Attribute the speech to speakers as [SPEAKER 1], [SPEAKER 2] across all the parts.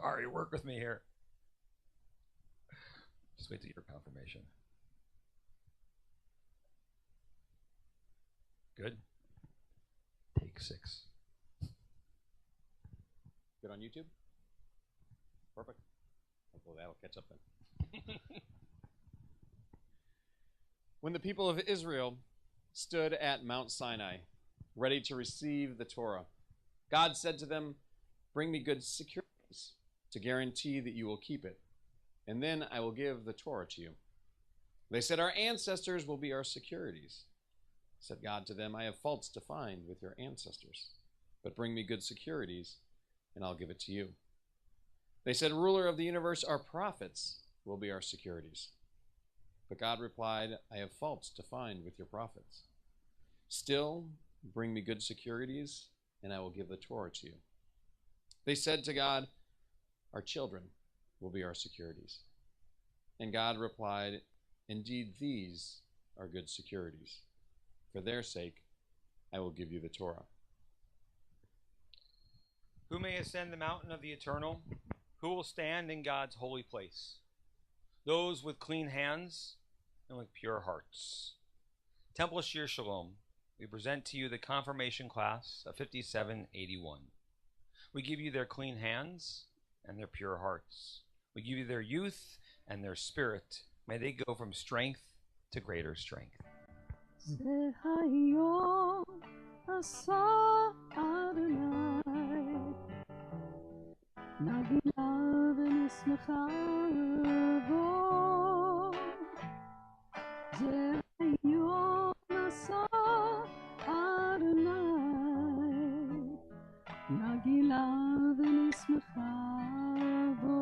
[SPEAKER 1] Ari, work with me here. Just wait till your confirmation. Good. Take 6.
[SPEAKER 2] Good on YouTube? Perfect. Well, that'll catch up then. When the people of Israel stood at Mount Sinai, ready to receive the Torah, God said to them, "Bring me good securities to guarantee that you will keep it, and then I will give the Torah to you." They said, "Our ancestors will be our securities." Said God to them, "I have faults to find with your ancestors, but bring me good securities, and I'll give it to you." They said, "Ruler of the universe, our prophets will be our securities." But God replied, "I have faults to find with your prophets. Still, bring me good securities, and I will give the Torah to you." They said to God, "Our children will be our securities." And God replied, "Indeed, these are good securities. For their sake, I will give you the Torah."
[SPEAKER 1] Who may ascend the mountain of the Eternal? Who will stand in God's holy place? Those with clean hands and with pure hearts. Temple Shir Shalom, we present to you the confirmation class of 5781. We give you their clean hands and their pure hearts. We give you their youth and their spirit. May they go from strength to greater strength.
[SPEAKER 3] זה היום עשה אדוני, נגילה ונשמחה בו. זה היום עשה אדוני, נגילה ונשמחה בו.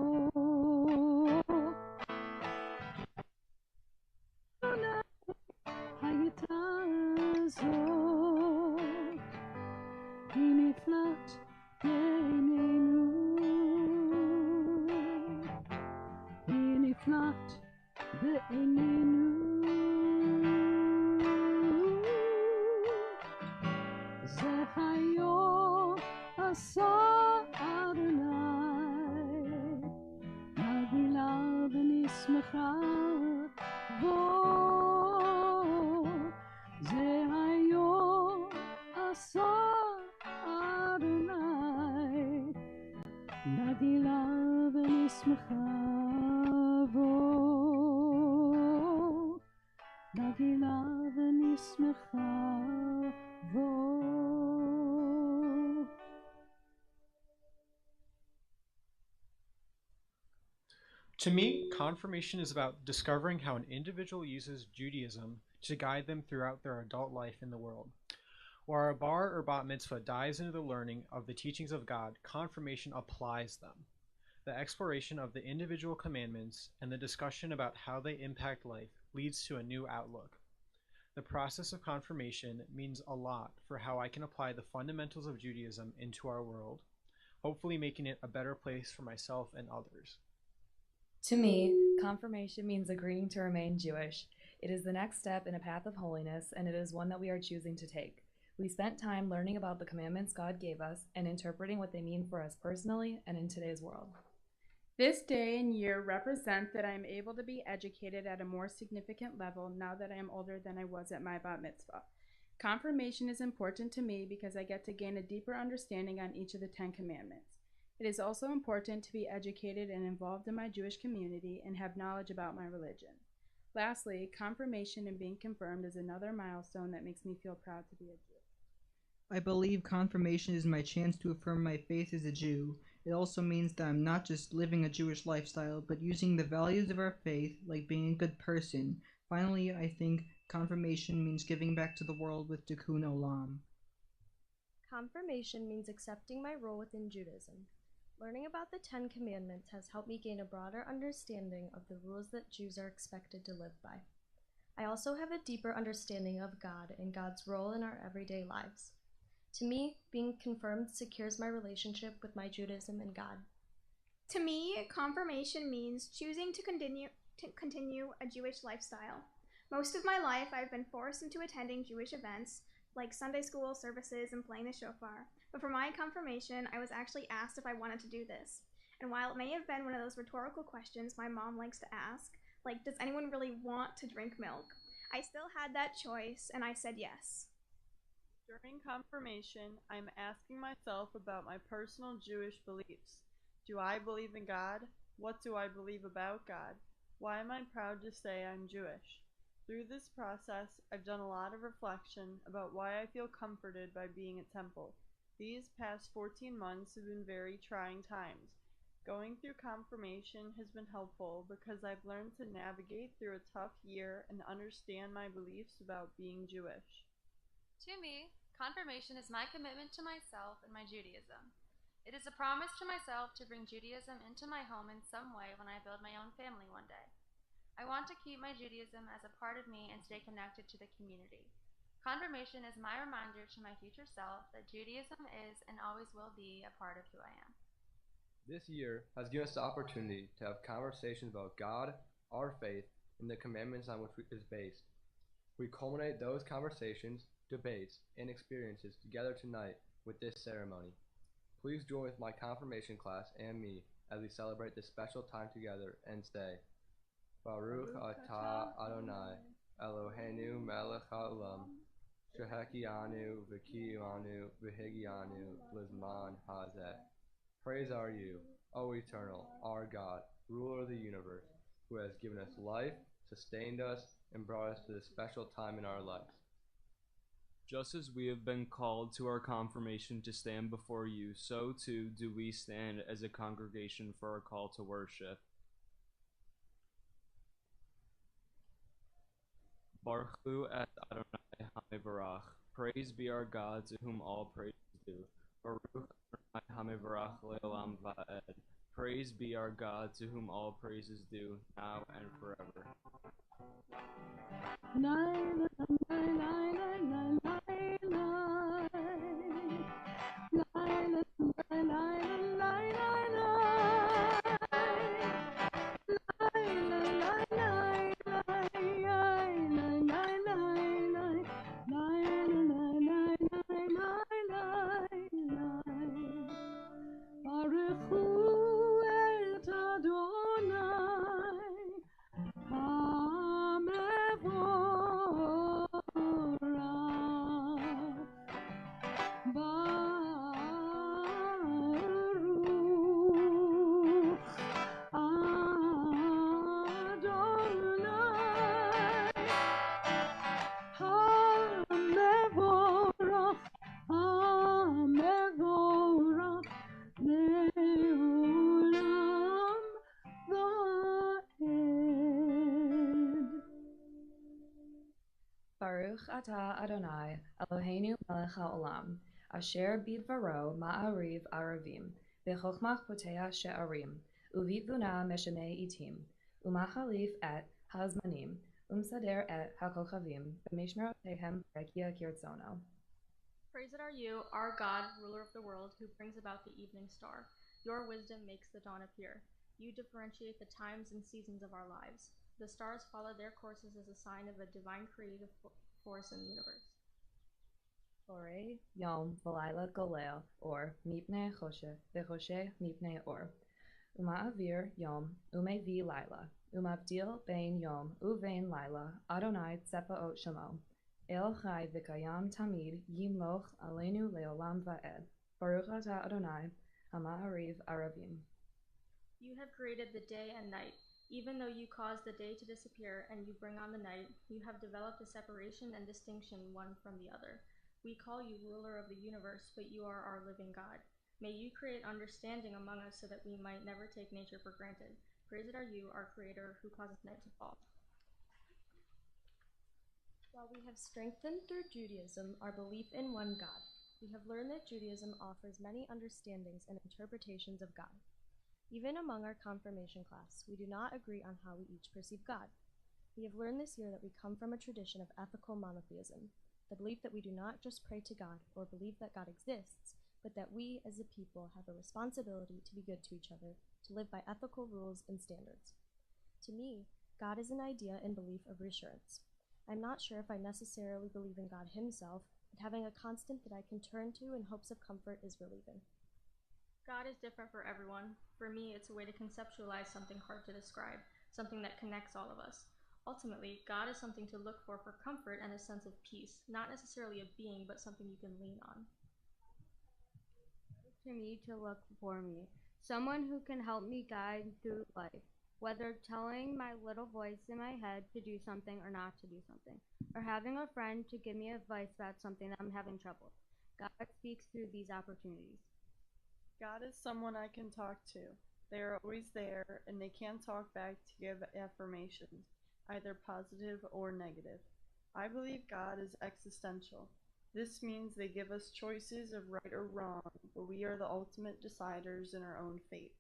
[SPEAKER 3] הייתה זאת, היא נפלט בעינינו, היא נפלט בעינינו. זה היום עשה אדוני, נגילה ונשמחה בו. זה היום עשה אדוני, נגילה ונשמחה בו, נגילה ונשמחה בו.
[SPEAKER 4] To me, confirmation is about discovering how an individual uses Judaism to guide them throughout their adult life in the world. Where a bar or bat mitzvah dives into the learning of the teachings of God, confirmation applies them. The exploration of the individual commandments and the discussion about how they impact life leads to a new outlook. The process of confirmation means a lot for how I can apply the fundamentals of Judaism into our world, hopefully making it a better place for myself and others.
[SPEAKER 5] To me, confirmation means agreeing to remain Jewish. It is the next step in a path of holiness, and it is one that we are choosing to take. We spent time learning about the commandments God gave us and interpreting what they mean for us personally and in today's world.
[SPEAKER 6] This day and year represent that I am able to be educated at a more significant level now that I am older than I was at my bat mitzvah. Confirmation is important to me because I get to gain a deeper understanding on each of the 10 commandments. It is also important to be educated and involved in my Jewish community and have knowledge about my religion. Lastly, confirmation and being confirmed is another milestone that makes me feel proud to be a Jew.
[SPEAKER 7] I believe confirmation is my chance to affirm my faith as a Jew. It also means that I'm not just living a Jewish lifestyle, but using the values of our faith, like being a good person. Finally, I think confirmation means giving back to the world with Tikkun Olam.
[SPEAKER 8] Confirmation means accepting my role within Judaism. Learning about the 10 Commandments has helped me gain a broader understanding of the rules that Jews are expected to live by. I also have a deeper understanding of God and God's role in our everyday lives. To me, being confirmed secures my relationship with my Judaism and God.
[SPEAKER 9] To me, confirmation means choosing to continue a Jewish lifestyle. Most of my life, I've been forced into attending Jewish events, like Sunday school services and playing the shofar. But for my confirmation, I was actually asked if I wanted to do this. And while it may have been one of those rhetorical questions my mom likes to ask, like, does anyone really want to drink milk? I still had that choice, and I said yes.
[SPEAKER 10] During confirmation, I'm asking myself about my personal Jewish beliefs. Do I believe in God? What do I believe about God? Why am I proud to say I'm Jewish? Through this process, I've done a lot of reflection about why I feel comforted by being at Temple. These past 14 months have been very trying times. Going through confirmation has been helpful because I've learned to navigate through a tough year and understand my beliefs about being Jewish.
[SPEAKER 11] To me, confirmation is my commitment to myself and my Judaism. It is a promise to myself to bring Judaism into my home in some way when I build my own family one day. I want to keep my Judaism as a part of me and stay connected to the community. Confirmation is my reminder to my future self that Judaism is and always will be a part of who I am.
[SPEAKER 12] This year has given us the opportunity to have conversations about God, our faith, and the commandments on which it is based. We culminate those conversations, debates, and experiences together tonight with this ceremony. Please join with my confirmation class and me as we celebrate this special time together and say, Baruch atah Adonai, Eloheinu melech haolam, shehekianu v'kiyanu v'higianu lizman hazeh. Praise are you, O Eternal, our God, ruler of the universe, who has given us life, sustained us, and brought us to this special time in our lives.
[SPEAKER 13] Just as we have been called to our confirmation to stand before you, so too do we stand as a congregation for our call to worship. Baruch Hu et Adonai HaMevarach. Praise be our God, to whom all praise is due. Baruch Adonai HaMevarach Le'olam Va'ed. Praise be our God, to whom all praise is due, now and forever.
[SPEAKER 5] Baruch atah Adonai, Eloheinu melech haolam, asher bidvaro ma'ariv aravim, b'chokhmah poteach she'arim, uvivuna meshaneh itim, umachalif et hazmanim, umsader et hakochavim, b'mishmerotehem rekia kirtzono.
[SPEAKER 14] Praised are you, our God, ruler of the world, who brings about the evening star. Your wisdom makes the dawn appear. You differentiate the times and seasons of our lives. The stars follow their courses as a sign of a divine creative force in the universe.
[SPEAKER 5] Orei Yom V'Laila Golel, or Mipnei Choshe, V'Choshe Mipnei Or. Uma'avir Yom, Umevi Laila, Umavdil Bein Yom, Uvein Laila, Adonai Tsepaot Shamo. El Chai V'Kayam Tamid, Yimloch Aleinu Leolam Va'ed. Baruch atah Adonai, Hama'ariv Aravim.
[SPEAKER 14] You have created the day and night. Even though you cause the day to disappear and you bring on the night, you have developed a separation and distinction one from the other. We call you ruler of the universe, but you are our living God. May you create understanding among us so that we might never take nature for granted. Praised are you, our Creator, who causes night to fall.
[SPEAKER 8] While we have strengthened through Judaism our belief in one God, we have learned that Judaism offers many understandings and interpretations of God. Even among our confirmation class, we do not agree on how we each perceive God. We have learned this year that we come from a tradition of ethical monotheism, the belief that we do not just pray to God or believe that God exists, but that we as a people have a responsibility to be good to each other, to live by ethical rules and standards. To me, God is an idea and belief of reassurance. I'm not sure if I necessarily believe in God himself, but having a constant that I can turn to in hopes of comfort is relieving.
[SPEAKER 14] God is different for everyone. For me, it's a way to conceptualize something hard to describe, something that connects all of us. Ultimately, God is something to look for comfort and a sense of peace, not necessarily a being, but something you can lean on.
[SPEAKER 8] To me, to look for me, someone who can help me guide through life, whether telling my little voice in my head to do something or not to do something, or having a friend to give me advice about something that I'm having trouble. God speaks through these opportunities.
[SPEAKER 10] God is someone I can talk to. They are always there, and they can talk back to give affirmations, either positive or negative. I believe God is existential. This means they give us choices of right or wrong, but we are the ultimate deciders in our own fate.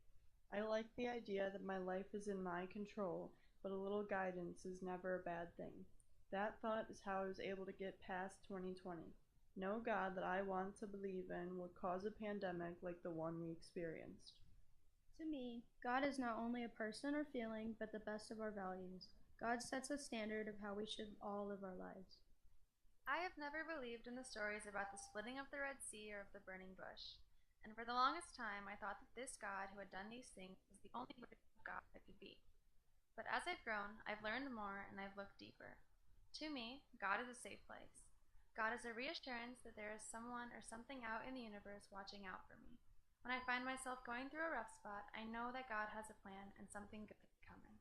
[SPEAKER 10] I like the idea that my life is in my control, but a little guidance is never a bad thing. That thought is how I was able to get past 2020. No God that I want to believe in would cause a pandemic like the one we experienced.
[SPEAKER 9] To me, God is not only a person or feeling, but the best of our values. God sets a standard of how we should all live our lives.
[SPEAKER 11] I have never believed in the stories about the splitting of the Red Sea or of the burning bush, and for the longest time I thought that this God who had done these things was the only version of God that could be. But as I've grown, I've learned more and I've looked deeper. To me, God is a safe place. God is a reassurance that there is someone or something out in the universe watching out for me. When I find myself going through a rough spot, I know that God has a plan and something good is coming.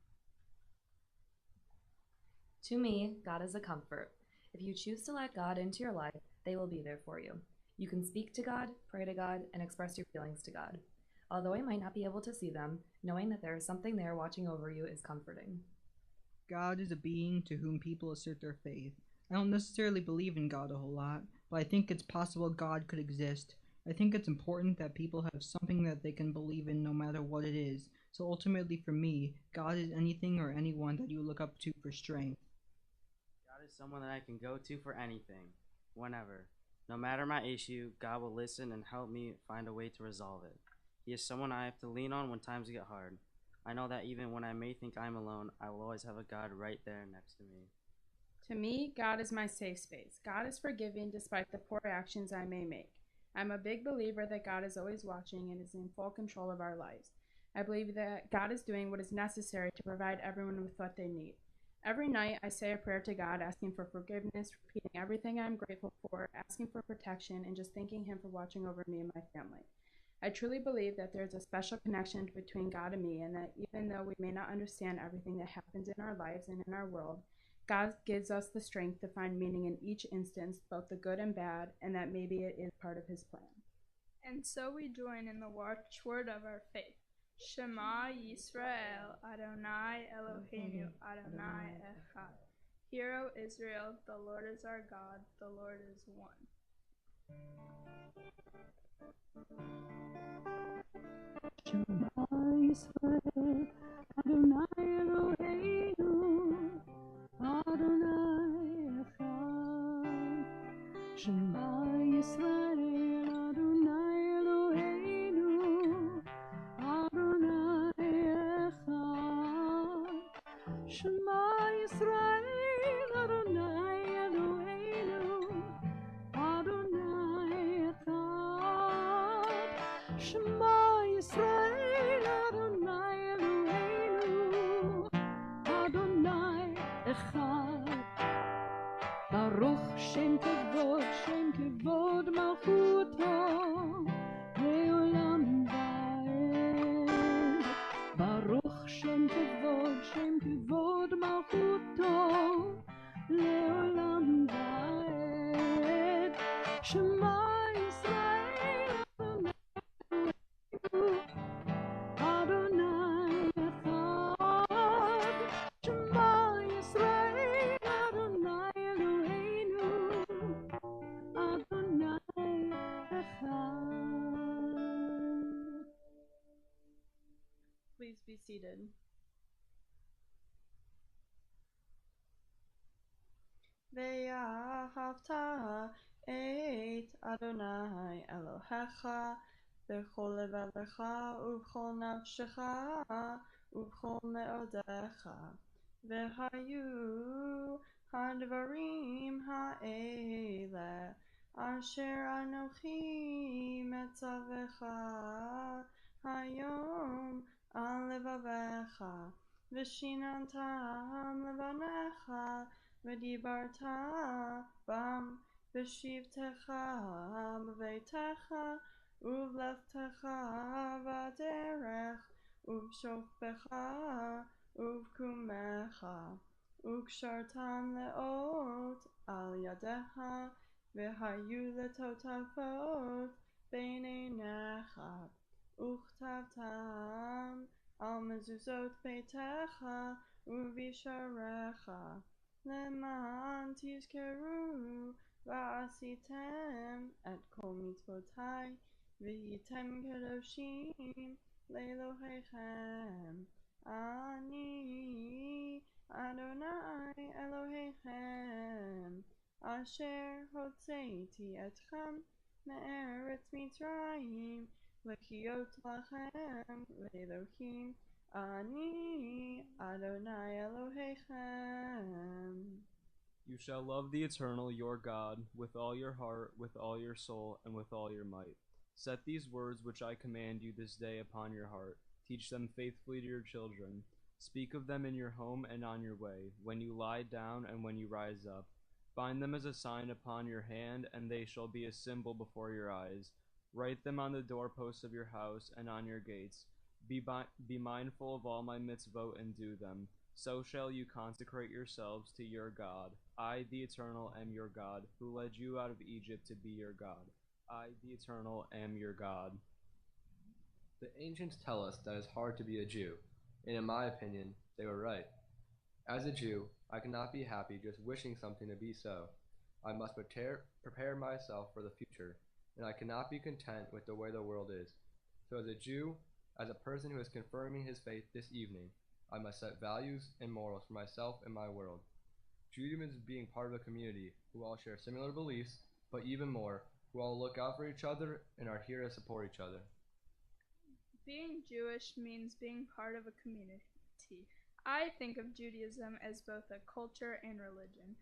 [SPEAKER 5] To me, God is a comfort. If you choose to let God into your life, they will be there for you. You can speak to God, pray to God, and express your feelings to God. Although I might not be able to see them, knowing that there is something there watching over you is comforting.
[SPEAKER 7] God is a being to whom people assert their faith. I don't necessarily believe in God a whole lot, but I think it's possible God could exist. I think it's important that people have something that they can believe in no matter what it is. So ultimately for me, God is anything or anyone that you look up to for strength.
[SPEAKER 15] God is someone that I can go to for anything, whenever. No matter my issue, God will listen and help me find a way to resolve it. He is someone I have to lean on when times get hard. I know that even when I may think I'm alone, I will always have a God right there next to me.
[SPEAKER 6] To me, God is my safe space. God is forgiving despite the poor actions I may make. I'm a big believer that God is always watching and is in full control of our lives. I believe that God is doing what is necessary to provide everyone with what they need. Every night, I say a prayer to God, asking for forgiveness, repeating everything I'm grateful for, asking for protection, and just thanking Him for watching over me and my family. I truly believe that there's a special connection between God and me, and that even though we may not understand everything that happens in our lives and in our world, God gives us the strength to find meaning in each instance, both the good and bad, and that maybe it is part of His plan.
[SPEAKER 16] And so we join in the watchword of our faith. Shema Yisrael, Adonai Eloheinu, Adonai Echad. Hear, O Israel, the Lord is our God, the Lord is one.
[SPEAKER 3] Shema Yisrael, Adonai Eloheinu, Adonai Echad. Shema Yisrael, Adonai Eloheinu, Adonai Echad. Shema Yisrael, Adonai Eloheinu, Adonai Echad. Shema Yisrael, Adonai Eloheinu, Adonai Echad. Baruch Shem Kevod Malchuto, Leolam Vaed. Baruch Shem Kevod Malchuto, Leolam Vaed. Shema Yisrael, Adonai Echad. Shema Yisrael, Adonai Eloheinu, Adonai Echad.
[SPEAKER 10] Please be seated. Ve'ahavta et Adonai Elohecha b'chol levavecha u'b'chol nafshecha u'b'chol me'odecha ve'hayu hadvarim ha'ele Asher Anochi Metzavecha Hayom Al Levavecha Vishinantam Levanecha V'dibarta Bam V'shivtecha B'veitecha Uvleftecha V'derech Uvshofbecha Uvkumecha Ukshartam Leot Al Yadecha V'hayu letotafot beinenecha Uchtavtam al mezuzot beitecha Uvisharecha Leman tizkeru Va'asitem et kol mitzvotai V'yitem kedoshim Le'elohechem Ani Adonai Elohechem Asher hotzeiti etchem me'eretz Mitzrayim lechiot lachem le'elohim ani Adonai Elohechem.
[SPEAKER 13] You shall love the Eternal your God with all your heart, with all your soul, and with all your might. Set these words which I command you this day upon your heart. Teach them faithfully to your children. Speak of them in your home and on your way, when you lie down and when you rise up. Bind them as a sign upon your hand, and they shall be a symbol before your eyes. Write them on the doorposts of your house and on your gates. Be mindful of all my mitzvot and do them. So shall you consecrate yourselves to your God. I, the Eternal, am your God, who led you out of Egypt to be your God. I, the Eternal, am your God.
[SPEAKER 12] The ancients tell us that it's hard to be a Jew, and in my opinion, they were right. As a Jew, I cannot be happy just wishing something to be so. I must prepare myself for the future, and I cannot be content with the way the world is. So as a Jew, as a person who is confirming his faith this evening, I must set values and morals for myself and my world. Judaism is being part of a community who all share similar beliefs, but even more, who all look out for each other and are here to support each other.
[SPEAKER 16] Being Jewish means being part of a community. I think of Judaism as both a culture and religion.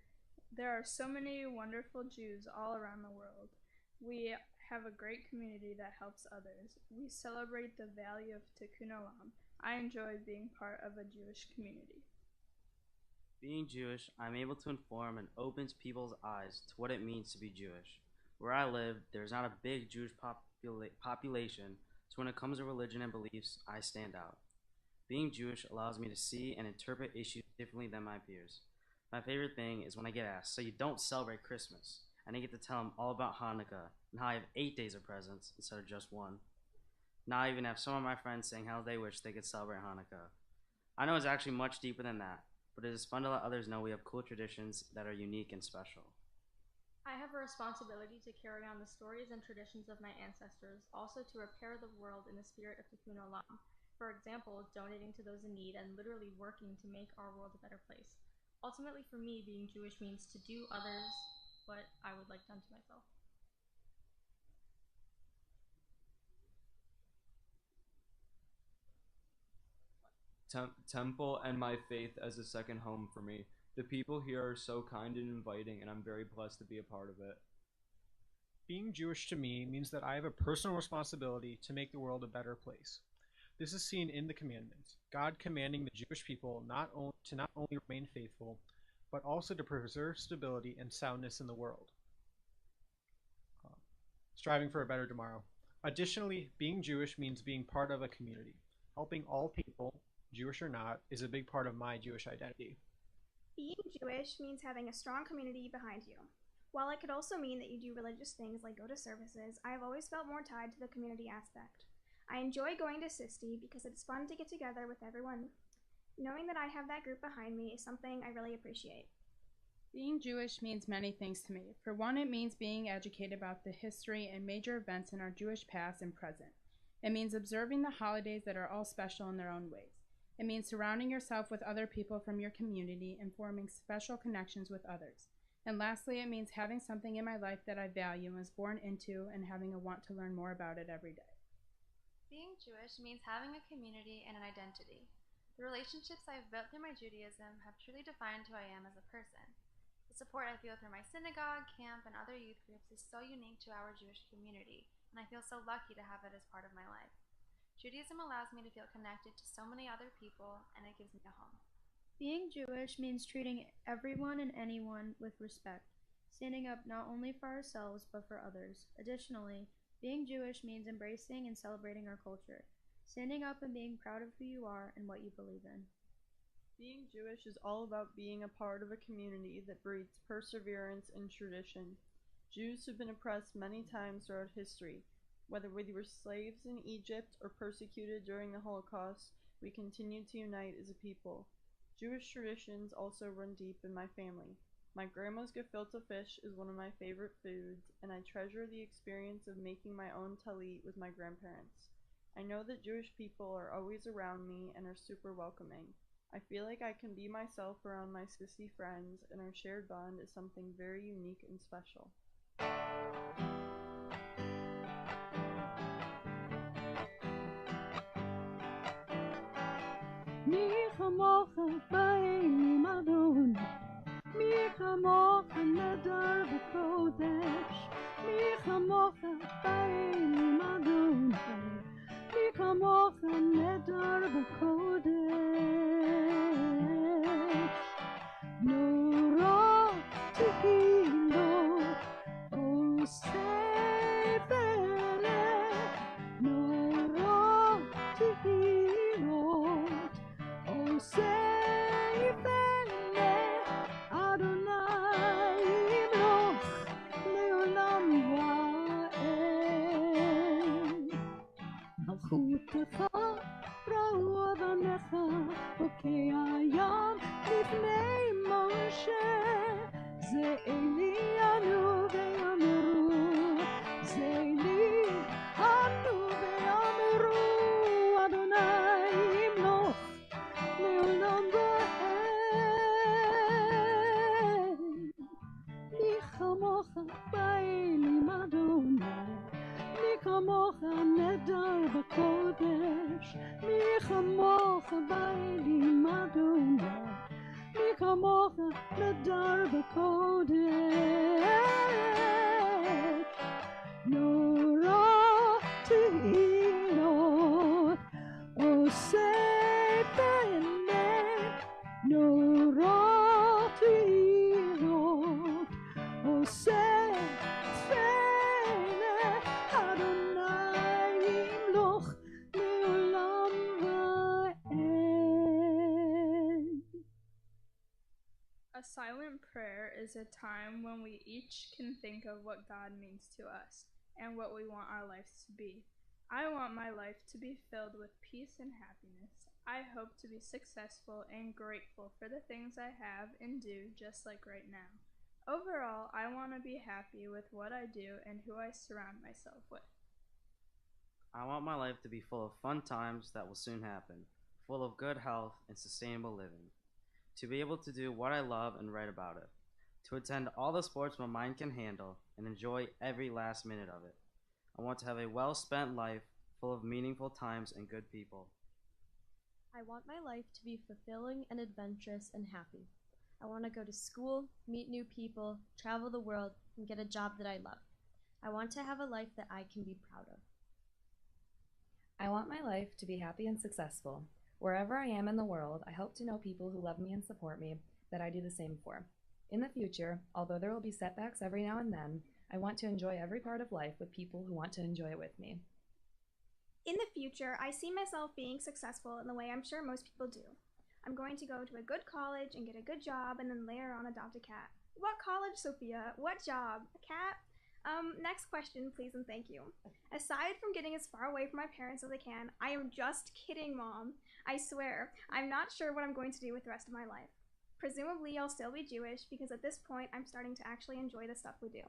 [SPEAKER 16] There are so many wonderful Jews all around the world. We have a great community that helps others. We celebrate the value of Tikkun Olam. I enjoy being part of a Jewish community.
[SPEAKER 15] Being Jewish, I'm able to inform and opens people's eyes to what it means to be Jewish. Where I live, there's not a big Jewish population, so when it comes to religion and beliefs, I stand out. Being Jewish allows me to see and interpret issues differently than my peers. My favorite thing is when I get asked, so you don't celebrate Christmas? And I get to tell them all about Hanukkah and how I have 8 days of presents instead of just one. Now I even have some of my friends saying how they wish they could celebrate Hanukkah. I know it's actually much deeper than that, but it is fun to let others know we have cool traditions that are unique and special.
[SPEAKER 14] I have a responsibility to carry on the stories and traditions of my ancestors, also to repair the world in the spirit of Tikkun Olam. For example, donating to those in need and literally working to make our world a better place. Ultimately, for me, being Jewish means to do others what I would like done to myself.
[SPEAKER 13] Temple and my faith as a second home for me. The people here are so kind and inviting, and I'm very blessed to be a part of it.
[SPEAKER 4] Being Jewish to me means that I have a personal responsibility to make the world a better place. This is seen in the commandments, God commanding the Jewish people not only remain faithful, but also to preserve stability and soundness in the world, striving for a better tomorrow. Additionally, being Jewish means being part of a community. Helping all people, Jewish or not, is a big part of my Jewish identity.
[SPEAKER 9] Being Jewish means having a strong community behind you. While it could also mean that you do religious things like go to services, I have always felt more tied to the community aspect. I enjoy going to Sisti because it's fun to get together with everyone. Knowing that I have that group behind me is something I really appreciate.
[SPEAKER 6] Being Jewish means many things to me. For one, it means being educated about the history and major events in our Jewish past and present. It means observing the holidays that are all special in their own ways. It means surrounding yourself with other people from your community and forming special connections with others. And lastly, it means having something in my life that I value and was born into and having a want to learn more about it every day.
[SPEAKER 11] Being Jewish means having a community and an identity. The relationships I have built through my Judaism have truly defined who I am as a person. The support I feel through my synagogue, camp, and other youth groups is so unique to our Jewish community, and I feel so lucky to have it as part of my life. Judaism allows me to feel connected to so many other people, and it gives me a home.
[SPEAKER 14] Being Jewish means treating everyone and anyone with respect, standing up not only for ourselves but for others. Additionally, being Jewish means embracing and celebrating our culture, standing up and being proud of who you are and what you believe in.
[SPEAKER 10] Being Jewish is all about being a part of a community that breeds perseverance and tradition. Jews have been oppressed many times throughout history. Whether we were slaves in Egypt or persecuted during the Holocaust, we continue to unite as a people. Jewish traditions also run deep in my family. My grandma's gefilte fish is one of my favorite foods, and I treasure the experience of making my own talit with my grandparents. I know that Jewish people are always around me and are super welcoming. I feel like I can be myself around my sissy friends, and our shared bond is something very unique and special.
[SPEAKER 3] מי כמוך באלים אדון, מי כמוך נדר בקודש, מי כמוך באלים אדון, מי כמוך נדר בקודש. נורא תהילו אוסף אלה, נורא תהילו אוסף אלה, אדוני ימלוך לעולם ועד. מלכותך ראו אבניך בוקע הים לפני משה, זה אלי אנו ויאמרו, זה אלי אנו ויאמרו, אדוני ימלוך לעולם ועד. מי כמוך באלים אדוני, מי כמוך נדר בקודש, מי כמוך באלים אדוני, מי כמוך נדר בקודש. נורא תהילות עושה באמת, נורא תהילות עושה פלא, אדוני ימלוך לעולם ועד.
[SPEAKER 16] A silent prayer is a time when we each can think of what God means to us and what we want our lives to be. I want my life to be filled with peace and happiness. I hope to be successful and grateful for the things I have and do, just like right now. Overall, I want to be happy with what I do and who I surround myself with.
[SPEAKER 15] I want my life to be full of fun times that will soon happen, full of good health and sustainable living. To be able to do what I love and write about it. To attend all the sports my mind can handle and enjoy every last minute of it. I want to have a well-spent life full of meaningful times and good people.
[SPEAKER 8] I want my life to be fulfilling and adventurous and happy. I want to go to school, meet new people, travel the world, and get a job that I love. I want to have a life that I can be proud of.
[SPEAKER 5] I want my life to be happy and successful. Wherever I am in the world, I hope to know people who love me and support me that I do the same for. In the future, although there will be setbacks every now and then, I want to enjoy every part of life with people who want to enjoy it with me.
[SPEAKER 9] In the future, I see myself being successful in the way I'm sure most people do. I'm going to go to a good college and get a good job and then later on adopt a cat. What college, Sophia? What job? A cat? Next question, please and thank you. Aside from getting as far away from my parents as I can, I am just kidding, Mom. I swear, I'm not sure what I'm going to do with the rest of my life. Presumably, I'll still be Jewish because at this point, I'm starting to actually enjoy the stuff we do.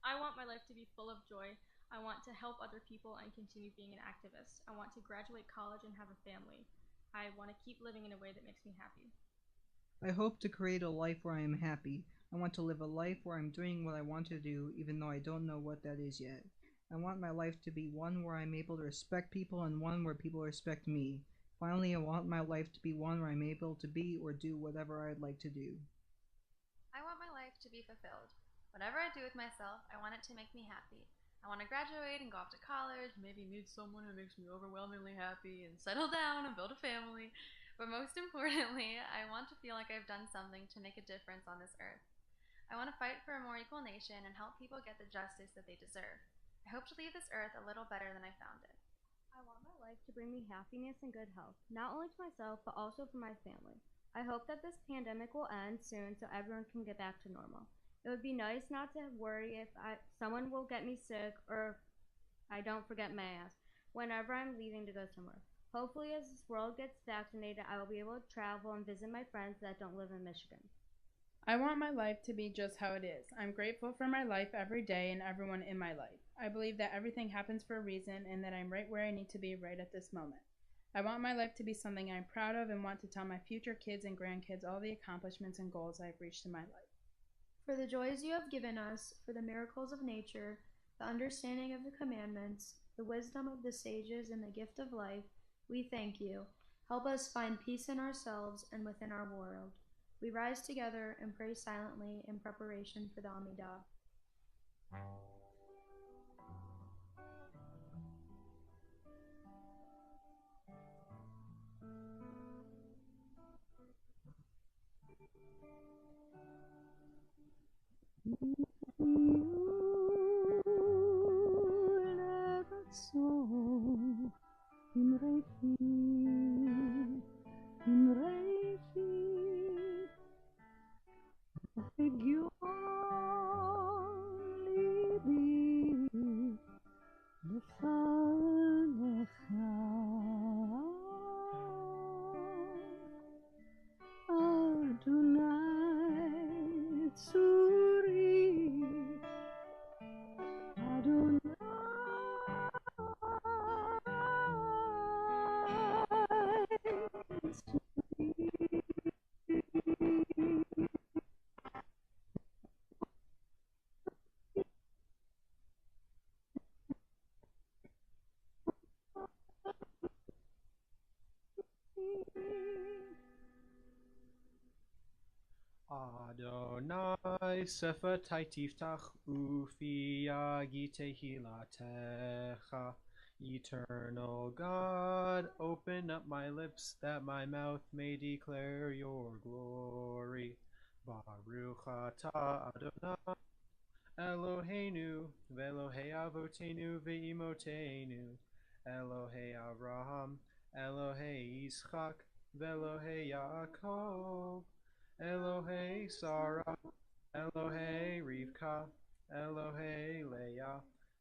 [SPEAKER 14] I want my life to be full of joy. I want to help other people and continue being an activist. I want to graduate college and have a family. I want to keep living in a way that makes me happy.
[SPEAKER 7] I hope to create a life where I am happy. I want to live a life where I'm doing what I want to do, even though I don't know what that is yet. I want my life to be one where I'm able to respect people and one where people respect me. Finally, I want my life to be one where I'm able to be or do whatever I'd like to do.
[SPEAKER 11] to be fulfilled. Whatever I do with myself, I want it to make me happy. I want to graduate and go off to college, maybe meet someone who makes me overwhelmingly happy and settle down and build a family. But most importantly, I want to feel like I've done something to make a difference on this earth. I want to fight for a more equal nation and help people get the justice that they deserve. I hope to leave this earth a little better than I found it.
[SPEAKER 8] I want my life to bring me happiness and good health, not only to myself, but also for my family. I hope that this pandemic will end soon so everyone can get back to normal. It would be nice not to worry if someone will get me sick or I don't forget mask whenever I'm leaving to go somewhere. Hopefully, as this world gets vaccinated, I will be able to travel and visit my friends that don't live in Michigan.
[SPEAKER 6] I want my life to be just how it is. I'm grateful for my life every day and everyone in my life. I believe that everything happens for a reason and that I'm right where I need to be right at this moment. I want my life to be something I'm proud of and want to tell my future kids and grandkids all the accomplishments and goals I've reached in my life.
[SPEAKER 17] For the joys you have given us, for the miracles of nature, the understanding of the commandments, the wisdom of the sages, and the gift of life, we thank you. Help us find peace in ourselves and within our world. We rise together and pray silently in preparation for the Amidah.
[SPEAKER 4] Adonai sefatai tiftach ufi yagite hilatecha. Eternal God, open up my lips that my mouth may declare your glory. Baruch atah Adonai Eloheinu ve'Elohei avotenu ve'imotenu Elohei Avraham Elohei Yitzchak ve'Elohei Yaakov Elohei Sarah, Elohei Rivka, Elohei Leah,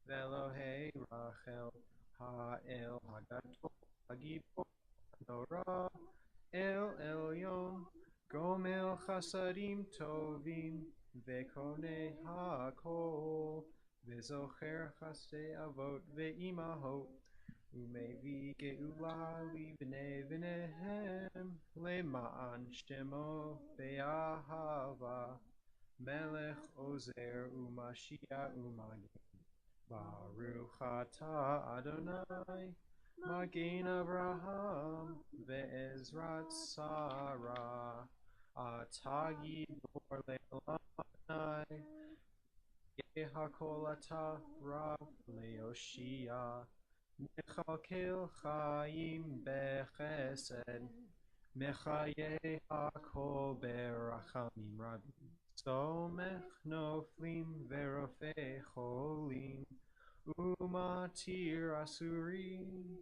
[SPEAKER 4] Elohei Rachel, Ha'el Hagadol, Hagibor, Torah, El Elyon, Gomel Chasadim Tovim, Vekone HaKol, Vezocher Chasdei Avot Ve'imahot, Umevi Geula Libnei V'nehem Le'ma'an Shemo Be'ahava Melech Ozer U'Mashiach U'Magin Baruch atah Adonai Magin Avraham Ve'ezrat Sarah Atah Gibor Le'Elanai Yehakol atah Rav Le'Yoshia Mechakel Chaim Bechesed Mechaye Hakol Berachamim Rabim Somech Noflim Verofei Cholim Umatir Asurim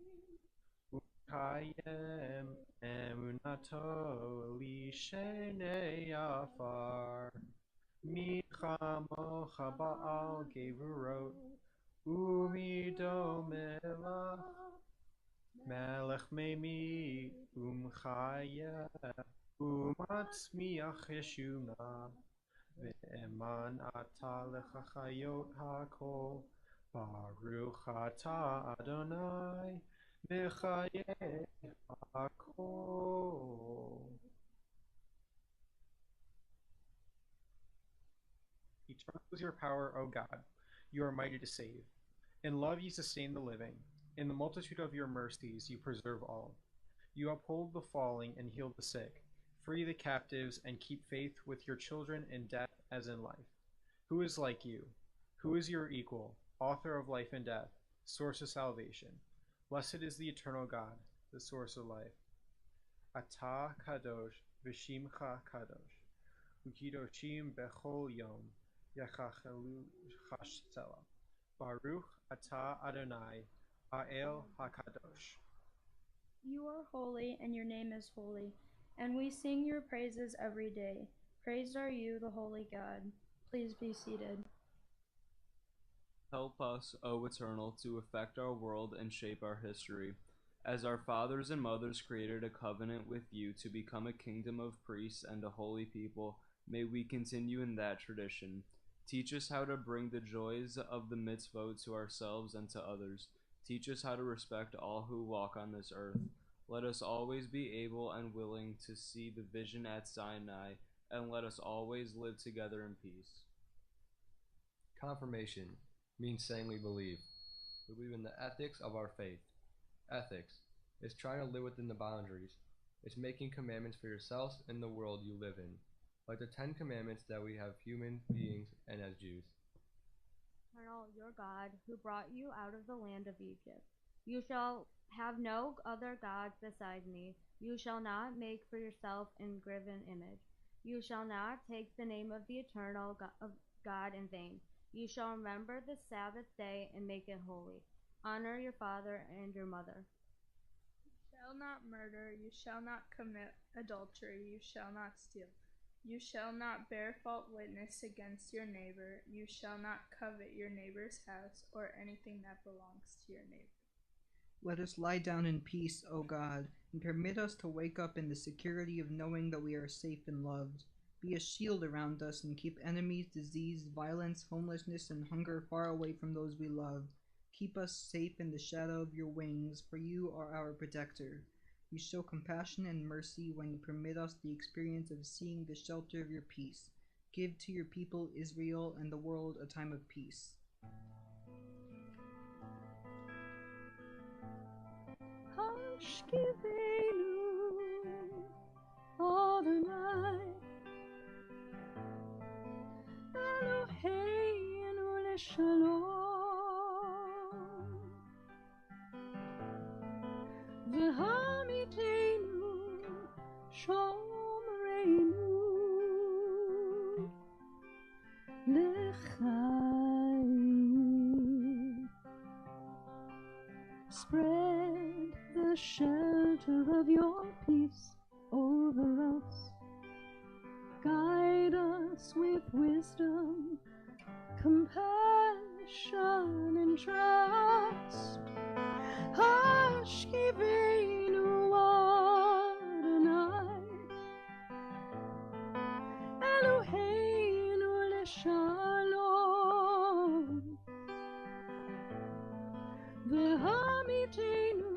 [SPEAKER 4] Ukayem Emunato Lishenei Afar Michamocha Baal Gevurot Umido Melech Melech Memi Chaya Umatzmiach Yeshua Ve'eman Ata Lechachayot HaKol Baruch Ata Adonai Mechaye HaKol. Eternal is your power, O God. You are mighty to save. In love you sustain the living. In the multitude of your mercies you preserve all. You uphold the falling and heal the sick. Free the captives and keep faith with your children in death as in life. Who is like you? Who is your equal, author of life and death, source of salvation? Blessed is the eternal God, the source of life. Atah kadosh v'shimcha kadosh, ukidoshim bechol yom, yachachelu chashtela. Baruch atah Adonai, ha'el hakadosh.
[SPEAKER 17] You are holy, and your name is holy, and we sing your praises every day. Praised are you, the holy God. Please be seated.
[SPEAKER 13] Help us, O Eternal, to affect our world and shape our history. As our fathers and mothers created a covenant with you to become a kingdom of priests and a holy people, may we continue in that tradition. Teach us how to bring the joys of the mitzvot to ourselves and to others. Teach us how to respect all who walk on this earth. Let us always be able and willing to see the vision at Sinai, and let us always live together in peace.
[SPEAKER 12] Confirmation means saying we believe. We believe in the ethics of our faith. Ethics is trying to live within the boundaries. It's making commandments for yourselves and the world you live in, like the 10 commandments that we have human beings and as Jews.
[SPEAKER 18] Eternal, your God, who brought you out of the land of Egypt. You shall have no other gods beside me. You shall not make for yourself an graven image. You shall not take the name of the eternal God in vain. You shall remember the Sabbath day and make it holy. Honor your father and your mother.
[SPEAKER 16] You shall not murder. You shall not commit adultery. You shall not steal. You shall not bear false witness against your neighbor. You shall not covet your neighbor's house or anything that belongs to your neighbor.
[SPEAKER 7] Let us lie down in peace, O God, and permit us to wake up in the security of knowing that we are safe and loved. Be a shield around us and keep enemies, disease, violence, homelessness, and hunger far away from those we love. Keep us safe in the shadow of your wings, for you are our protector. You show compassion and mercy when you permit us the experience of seeing the shelter of your peace. Give to your people Israel and the world a time of peace.
[SPEAKER 3] Hashkivenu Adonai Eloheinu leshalom V'hamitenu shomreinu l'chaim. Spread the shelter of your peace over us. Guide us with wisdom, compassion, and trust. Hashkivenu Adonai, Eloheinu leshalom, V'hamitenu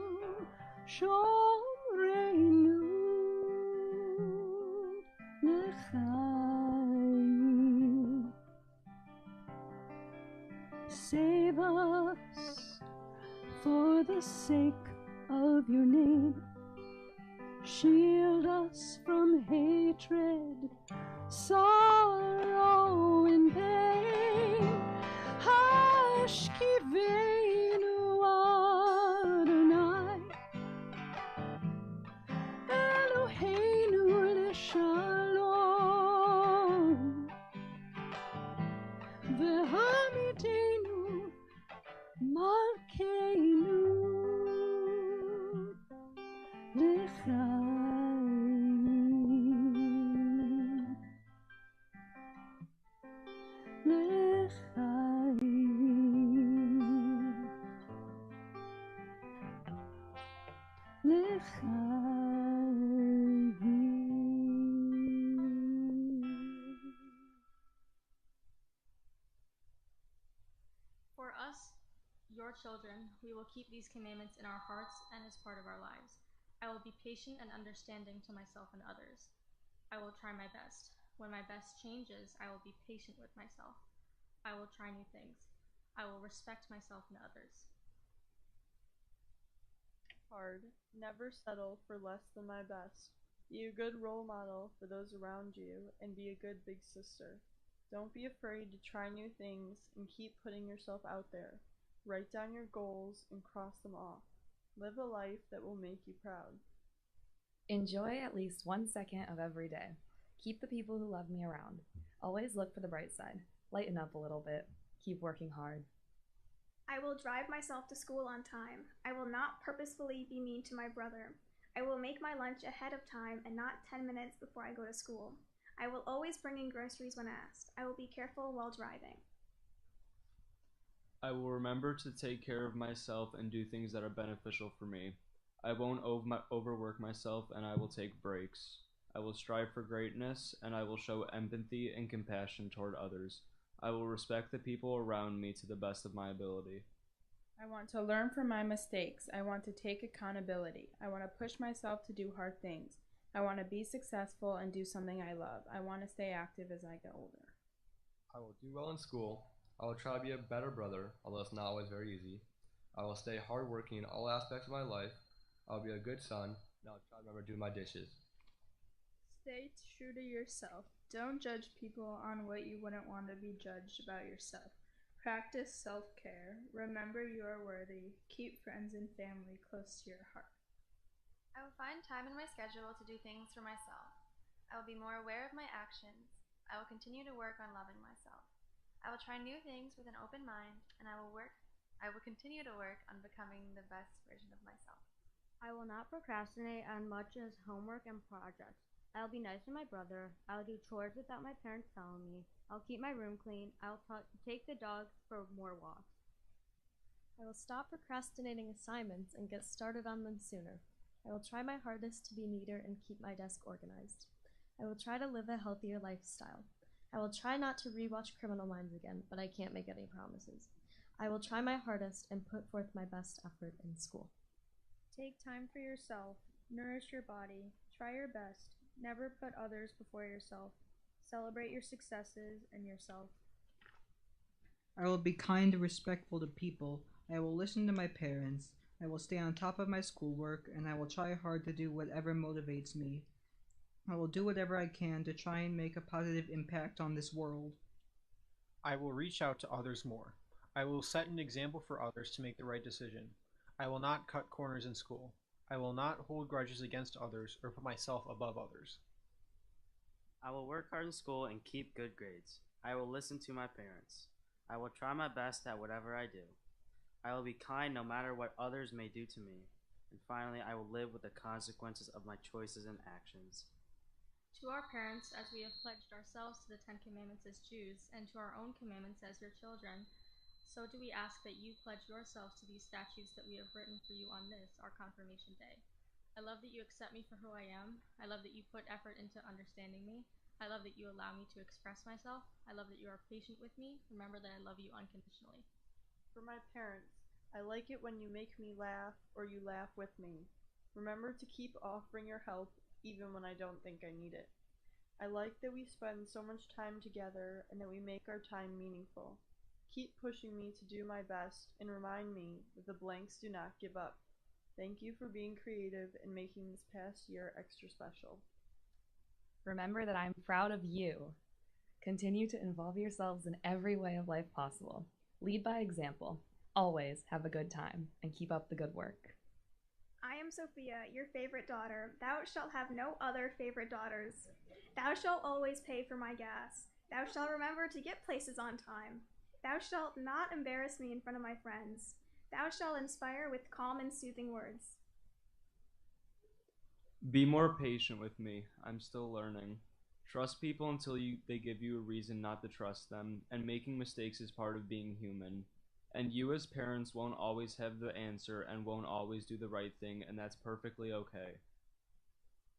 [SPEAKER 3] shomreinu l'chaim. Save us for the sake of your name. Shield us from hatred, sorrow, and pain. Hashkivenu Adonai, Eloheinu leshalom, V'hamitenu malkeinu l'chaim,
[SPEAKER 14] For us, your children, we will keep these commandments in our hearts and as part of our lives. I will be patient and understanding to myself and others. I will try my best. When my best changes, I will be patient with myself. I will try new things. I will respect myself and others.
[SPEAKER 10] Hard. Never settle for less than my best. Be a good role model for those around you, and be a good big sister. Don't be afraid to try new things and keep putting yourself out there. Write down your goals and cross them off. Live a life that will make you proud.
[SPEAKER 5] Enjoy at least 1 second of every day. Keep the people who love me around. Always look for the bright side. Lighten up a little bit. Keep working hard.
[SPEAKER 9] I will drive myself to school on time. I will not purposefully be mean to my brother. I will make my lunch ahead of time and not 10 minutes before I go to school. I will always bring in groceries when asked. I will be careful while driving.
[SPEAKER 13] I will remember to take care of myself and do things that are beneficial for me. I won't overwork myself, and I will take breaks. I will strive for greatness, and I will show empathy and compassion toward others. I will respect the people around me to the best of my ability.
[SPEAKER 6] I want to learn from my mistakes. I want to take accountability. I want to push myself to do hard things. I want to be successful and do something I love. I want to stay active as I get older.
[SPEAKER 12] I will do well in school. I will try to be a better brother, although it's not always very easy. I will stay hardworking in all aspects of my life. I will be a good son, and I will try to remember to do my dishes.
[SPEAKER 16] Stay true to yourself. Don't judge people on what you wouldn't want to be judged about yourself. Practice self-care. Remember you are worthy. Keep friends and family close to your heart.
[SPEAKER 11] I will find time in my schedule to do things for myself. I will be more aware of my actions. I will continue to work on loving myself. I will try new things with an open mind, and I will continue to work on becoming the best version of myself.
[SPEAKER 18] I will not procrastinate on much as homework and projects. I'll be nice to my brother. I'll do chores without my parents telling me. I'll keep my room clean. I'll take the dogs for more walks.
[SPEAKER 8] I will stop procrastinating assignments and get started on them sooner. I will try my hardest to be neater and keep my desk organized. I will try to live a healthier lifestyle. I will try not to rewatch Criminal Minds again, but I can't make any promises. I will try my hardest and put forth my best effort in school.
[SPEAKER 16] Take time for yourself. Nourish your body. Try your best. Never put others before yourself. Celebrate your successes and yourself.
[SPEAKER 7] I will be kind and respectful to people. I will listen to my parents. I will stay on top of my schoolwork, and I will try hard to do whatever motivates me. I will do whatever I can to try and make a positive impact on this world.
[SPEAKER 4] I will reach out to others more. I will set an example for others to make the right decision. I will not cut corners in school. I will not hold grudges against others or put myself above others.
[SPEAKER 15] I will work hard in school and keep good grades. I will listen to my parents. I will try my best at whatever I do. I will be kind no matter what others may do to me. And finally, I will live with the consequences of my choices and actions.
[SPEAKER 14] To our parents, as we have pledged ourselves to the 10 Commandments as Jews, and to our own commandments as your children, so do we ask that you pledge yourselves to these statutes that we have written for you on this, our confirmation day. I love that you accept me for who I am. I love that you put effort into understanding me. I love that you allow me to express myself. I love that you are patient with me. Remember that I love you unconditionally.
[SPEAKER 10] For my parents, I like it when you make me laugh or you laugh with me. Remember to keep offering your help even when I don't think I need it. I like that we spend so much time together and that we make our time meaningful. Keep pushing me to do my best and remind me that the blanks do not give up. Thank you for being creative and making this past year extra special.
[SPEAKER 5] Remember that I'm proud of you. Continue to involve yourselves in every way of life possible. Lead by example. Always have a good time and keep up the good work.
[SPEAKER 9] I am Sophia, your favorite daughter. Thou shalt have no other favorite daughters. Thou shalt always pay for my gas. Thou shalt remember to get places on time. Thou shalt not embarrass me in front of my friends. Thou shalt inspire with calm and soothing words.
[SPEAKER 13] Be more patient with me. I'm still learning. Trust people until they give you a reason not to trust them, and making mistakes is part of being human. And you as parents won't always have the answer and won't always do the right thing, and that's perfectly okay.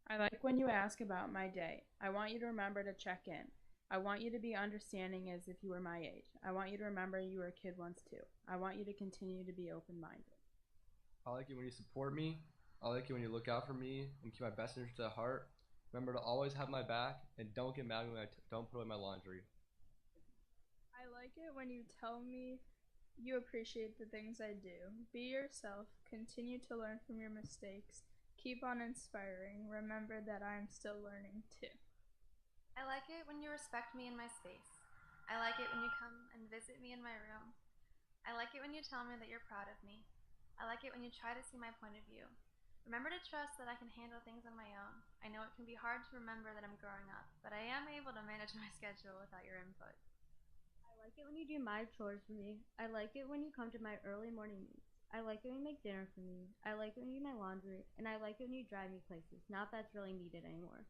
[SPEAKER 6] I like when you ask about my day. I want you to remember to check in. I want you to be understanding as if you were my age. I want you to remember you were a kid once too. I want you to continue to be open-minded.
[SPEAKER 12] I like it when you support me. I like it when you look out for me and keep my best interest at heart. Remember to always have my back and don't get mad when I don't put away my laundry.
[SPEAKER 16] I like it when you tell me you appreciate the things I do. Be yourself. Continue to learn from your mistakes. Keep on inspiring. Remember that I am still learning too.
[SPEAKER 11] I like it when you respect me in my space. I like it when you come and visit me in my room. I like it when you tell me that you're proud of me. I like it when you try to see my point of view. Remember to trust that I can handle things on my own. I know it can be hard to remember that I'm growing up, but I am able to manage my schedule without your input.
[SPEAKER 18] I like it when you do my chores for me. I like it when you come to my early morning meetings. I like it when you make dinner for me. I like it when you do my laundry. And I like it when you drive me places. Not that's really needed anymore.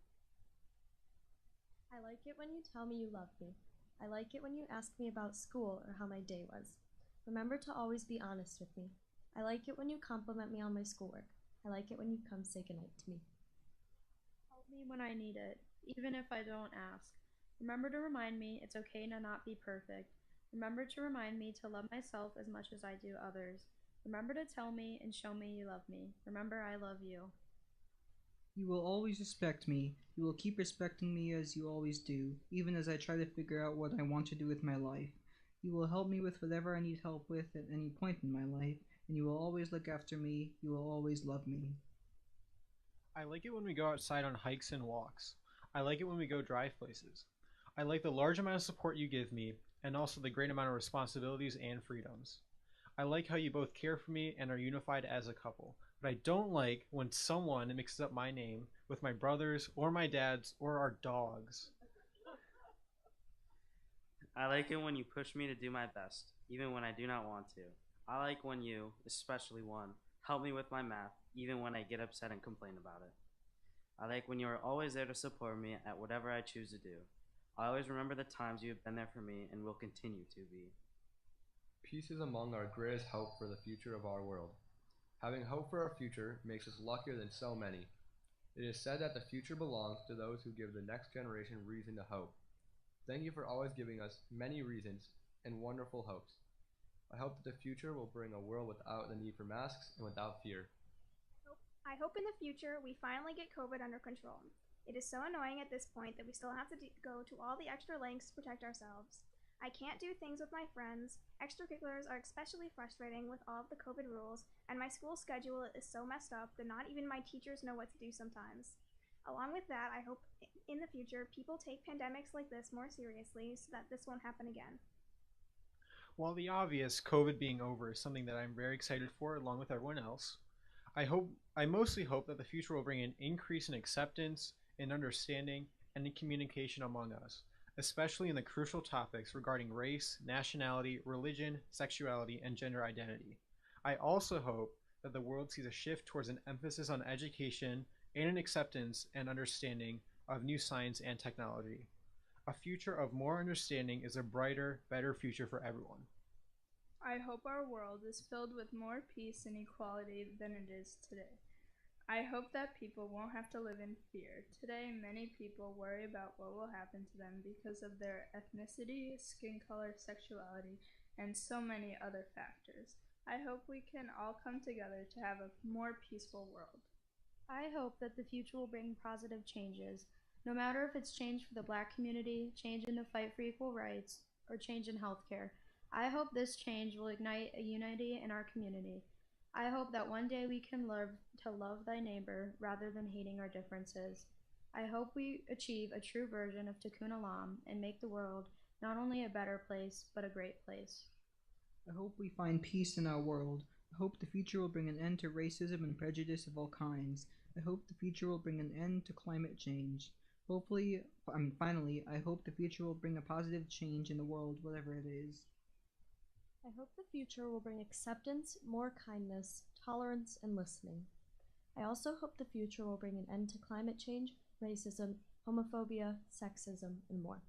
[SPEAKER 8] I like it when you tell me you love me. I like it when you ask me about school or how my day was. Remember to always be honest with me. I like it when you compliment me on my schoolwork. I like it when you come say goodnight to me.
[SPEAKER 17] Help me when I need it, even if I don't ask. Remember to remind me it's okay to not be perfect. Remember to remind me to love myself as much as I do others. Remember to tell me and show me you love me. Remember I love you.
[SPEAKER 7] You will always respect me. You will keep respecting me as you always do, even as I try to figure out what I want to do with my life. You will help me with whatever I need help with at any point in my life, and you will always look after me. You will always love me.
[SPEAKER 4] I like it when we go outside on hikes and walks. I like it when we go drive places. I like the large amount of support you give me, and also the great amount of responsibilities and freedoms. I like how you both care for me and are unified as a couple, but I don't like when someone mixes up my name with my brother's or my dad's or our dog's.
[SPEAKER 15] I like it when you push me to do my best, even when I do not want to. I like when you, especially one, help me with my math, even when I get upset and complain about it. I like when you are always there to support me at whatever I choose to do. I always remember the times you have been there for me and will continue to be.
[SPEAKER 12] Peace is among our greatest hope for the future of our world. Having hope for our future makes us luckier than so many. It is said that the future belongs to those who give the next generation reason to hope. Thank you for always giving us many reasons and wonderful hopes. I hope that the future will bring a world without the need for masks and without fear.
[SPEAKER 9] I hope in the future we finally get COVID under control. It is so annoying at this point that we still have to go to all the extra lengths to protect ourselves. I can't do things with my friends. Extracurriculars are especially frustrating with all of the COVID rules, and my school schedule is so messed up that not even my teachers know what to do sometimes. Along with that, I hope in the future people take pandemics like this more seriously so that this won't happen again.
[SPEAKER 4] While the obvious, COVID being over, is something that I'm very excited for along with everyone else, I mostly hope that the future will bring an increase in acceptance, in understanding, and in communication among us, especially in the crucial topics regarding race, nationality, religion, sexuality, and gender identity. I also hope that the world sees a shift towards an emphasis on education and an acceptance and understanding of new science and technology. A future of more understanding is a brighter, better future for everyone.
[SPEAKER 16] I hope our world is filled with more peace and equality than it is today. I hope that people won't have to live in fear. Today, many people worry about what will happen to them because of their ethnicity, skin color, sexuality, and so many other factors. I hope we can all come together to have a more peaceful world.
[SPEAKER 17] I hope that the future will bring positive changes, no matter if it's change for the Black community, change in the fight for equal rights, or change in healthcare. I hope this change will ignite a unity in our community. I hope that one day we can learn to love thy neighbor rather than hating our differences. I hope we achieve a true version of Tikkun Olam and make the world not only a better place, but a great place.
[SPEAKER 7] I hope we find peace in our world. I hope the future will bring an end to racism and prejudice of all kinds. I hope the future will bring an end to climate change. Finally, I hope the future will bring a positive change in the world, whatever it is.
[SPEAKER 8] I hope the future will bring acceptance, more kindness, tolerance, and listening. I also hope the future will bring an end to climate change, racism, homophobia, sexism, and more.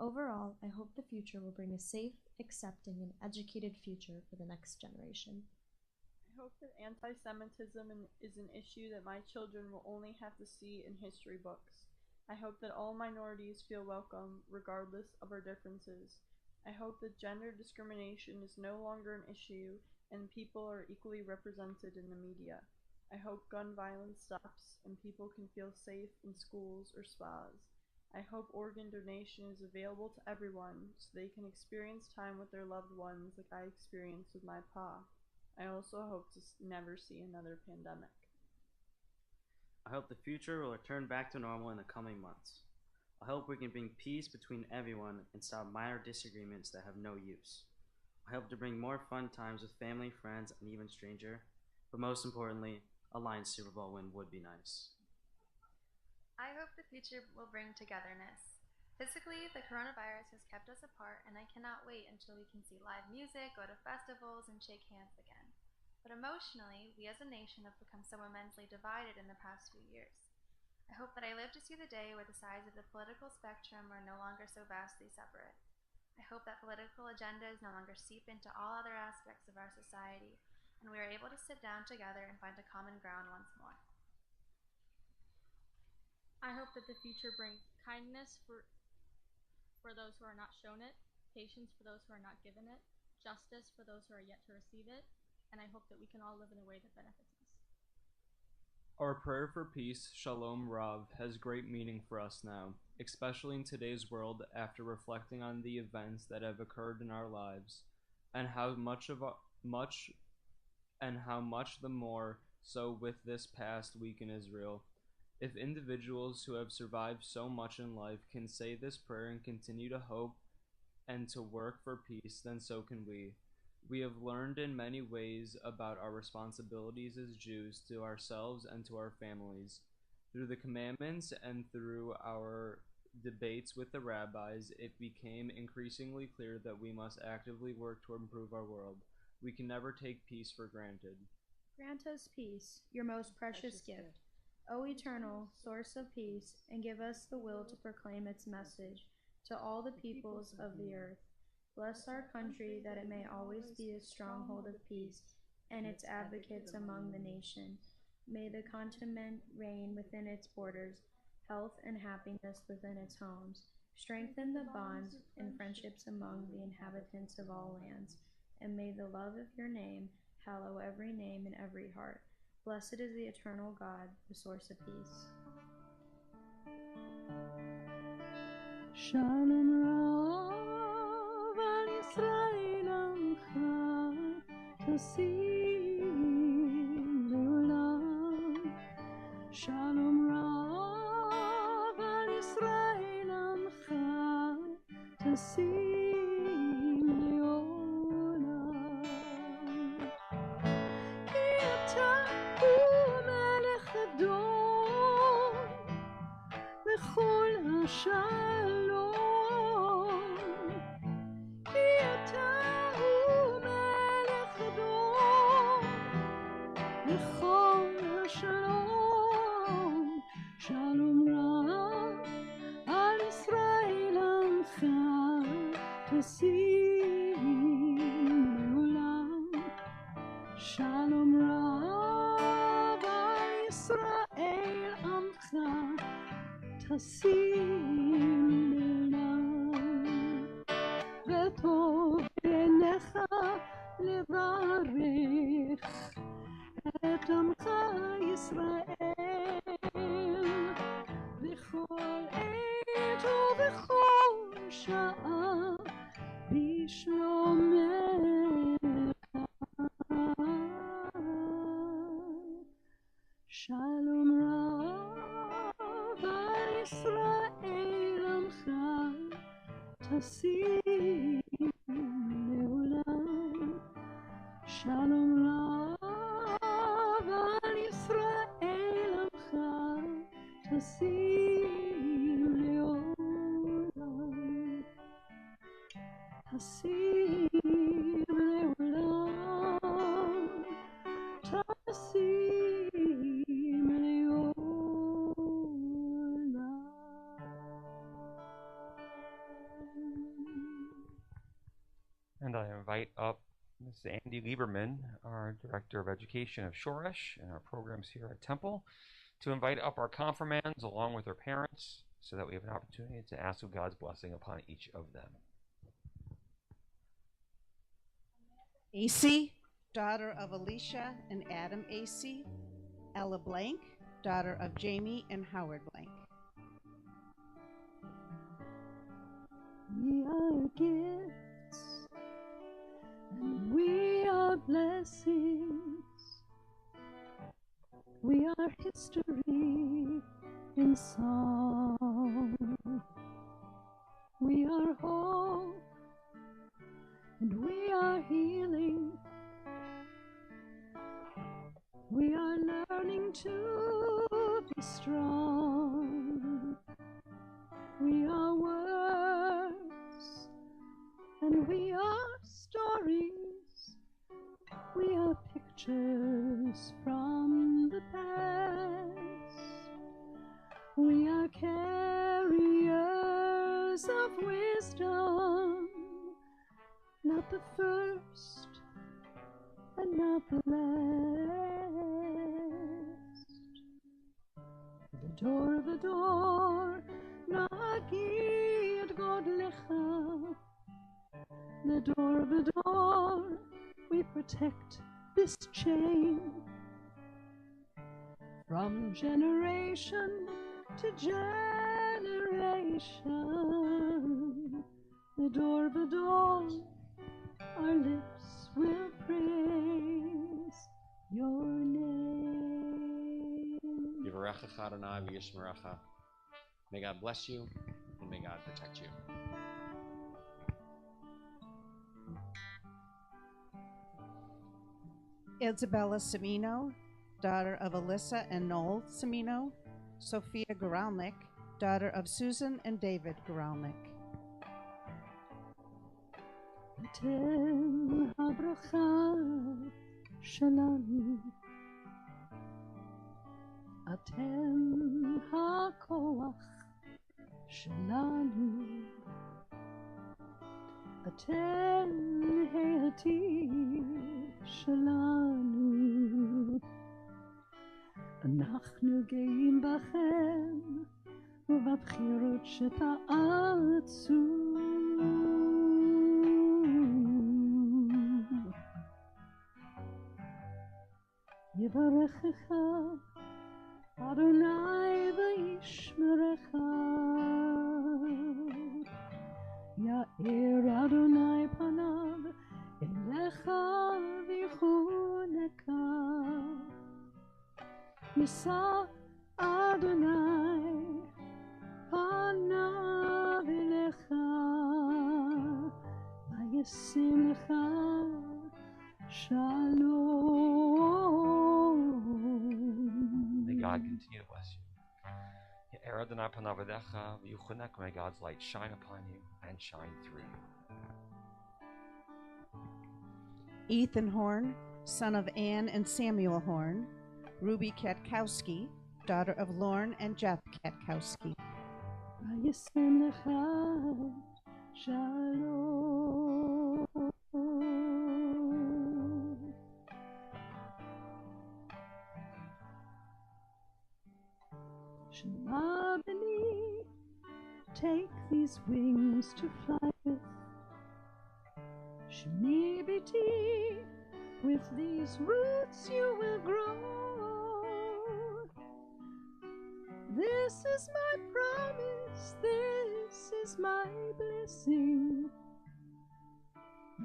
[SPEAKER 8] Overall, I hope the future will bring a safe, accepting, and educated future for the next generation.
[SPEAKER 10] I hope that anti-Semitism is an issue that my children will only have to see in history books. I hope that all minorities feel welcome, regardless of our differences. I hope that gender discrimination is no longer an issue and people are equally represented in the media. I hope gun violence stops and people can feel safe in schools or spas. I hope organ donation is available to everyone so they can experience time with their loved ones like I experienced with my pa. I also hope to never see another pandemic.
[SPEAKER 15] I hope the future will return back to normal in the coming months. I hope we can bring peace between everyone and stop minor disagreements that have no use. I hope to bring more fun times with family, friends, and even stranger. But most importantly, a Lions Super Bowl win would be nice.
[SPEAKER 11] I hope the future will bring togetherness. Physically, the coronavirus has kept us apart, and I cannot wait until we can see live music, go to festivals, and shake hands again. But emotionally, we as a nation have become so immensely divided in the past few years. I hope that I live to see the day where the sides of the political spectrum are no longer so vastly separate. I hope that political agendas no longer seep into all other aspects of our society, and we are able to sit down together and find a common ground once more.
[SPEAKER 14] I hope that the future brings kindness for those who are not shown it, patience for those who are not given it, justice for those who are yet to receive it, and I hope that we can all live in a way that benefits us.
[SPEAKER 13] Our prayer for peace, Shalom Rav, has great meaning for us now, especially in today's world after reflecting on the events that have occurred in our lives, and how much the more so with this past week in Israel. If individuals who have survived so much in life can say this prayer and continue to hope and to work for peace, then so can we. We have learned in many ways about our responsibilities as Jews to ourselves and to our families. Through the commandments and through our debates with the rabbis, it became increasingly clear that we must actively work to improve our world. We can never take peace for granted.
[SPEAKER 17] Grant us peace, your most precious gift, O eternal source of peace, and give us the will to proclaim its message to all the peoples of the earth. Bless our country that it may always be a stronghold of peace and its advocates among the nation. May the continent reign within its borders, health and happiness within its homes. Strengthen the bonds and friendships among the inhabitants of all lands, and may the love of your name hallow every name in every heart. Blessed is the eternal God, the source of peace.
[SPEAKER 3] Shalom Rav al Yisrael Amcha Tasim Leolam. Shalom Rav al Yisrael Amcha Tasim Leolam. Ki ata hu melech Adon lechol hashalom. Ki ata hu melech Adon lechol hashalom. Shalom Rav al Yisrael Amcha Tasim Leolam. Shalom Rav al Yisrael Amcha Tasim Leolam. V'tov elecha levarech et Amcha Yisrael b'chol עת ובכל שעה בשלומך. Shalom Rav al Yisrael Amcha Tasim Leolam. Shalom Rav al Yisrael Amcha Tasim Leolam. Tasim Leolam. Tasim Leolam.
[SPEAKER 1] And I invite up Ms. Andy Lieberman, our Director of Education of Shoresh and our programs here at Temple, to invite up our confirmands along with their parents so that we have an opportunity to ask of God's blessing upon each of them.
[SPEAKER 19] AC, daughter of Alicia and Adam AC. Ella Blank, daughter of Jamie and Howard Blank.
[SPEAKER 3] We are gifts and we are blessings. We are history in song. We are whole, and we are healing. We are learning to be strong. We are words, and we are stories. We are pictures from the past. We are carriers of wisdom, not the first and not the last. The door, nagi et godlecha. The door, we protect this chain from generation to generation. The door, our lips will praise your name.
[SPEAKER 2] Yivarechecha Adonai v'yishmerecha. May God bless you, and may God protect you.
[SPEAKER 19] Isabella Semino, daughter of Alyssa and Noel Semino. Sophia Guralnik, daughter of Susan and David Guralnik.
[SPEAKER 3] אתם הברכה שלנו, אתם הכוח שלנו, אתם העתיד שלנו. אנחנו גאים בכם ובבחירות שתעצו. יברכך אדוני וישמרך, יאיר אדוני פניו אליך ויחונקה. יישא אדוני פניו אליך וישם לך
[SPEAKER 1] May God continue to bless you. May God's light shine upon you and shine through you.
[SPEAKER 19] Ethan Horn, son of Anne and Samuel Horn. Ruby Katkowski, daughter of Lorne and Jeff Katkowski.
[SPEAKER 3] וישם לך שלום. Shema B'ni, take these wings to fly with. Shemi B'ti, with these roots you will grow. This is my promise, this is my blessing.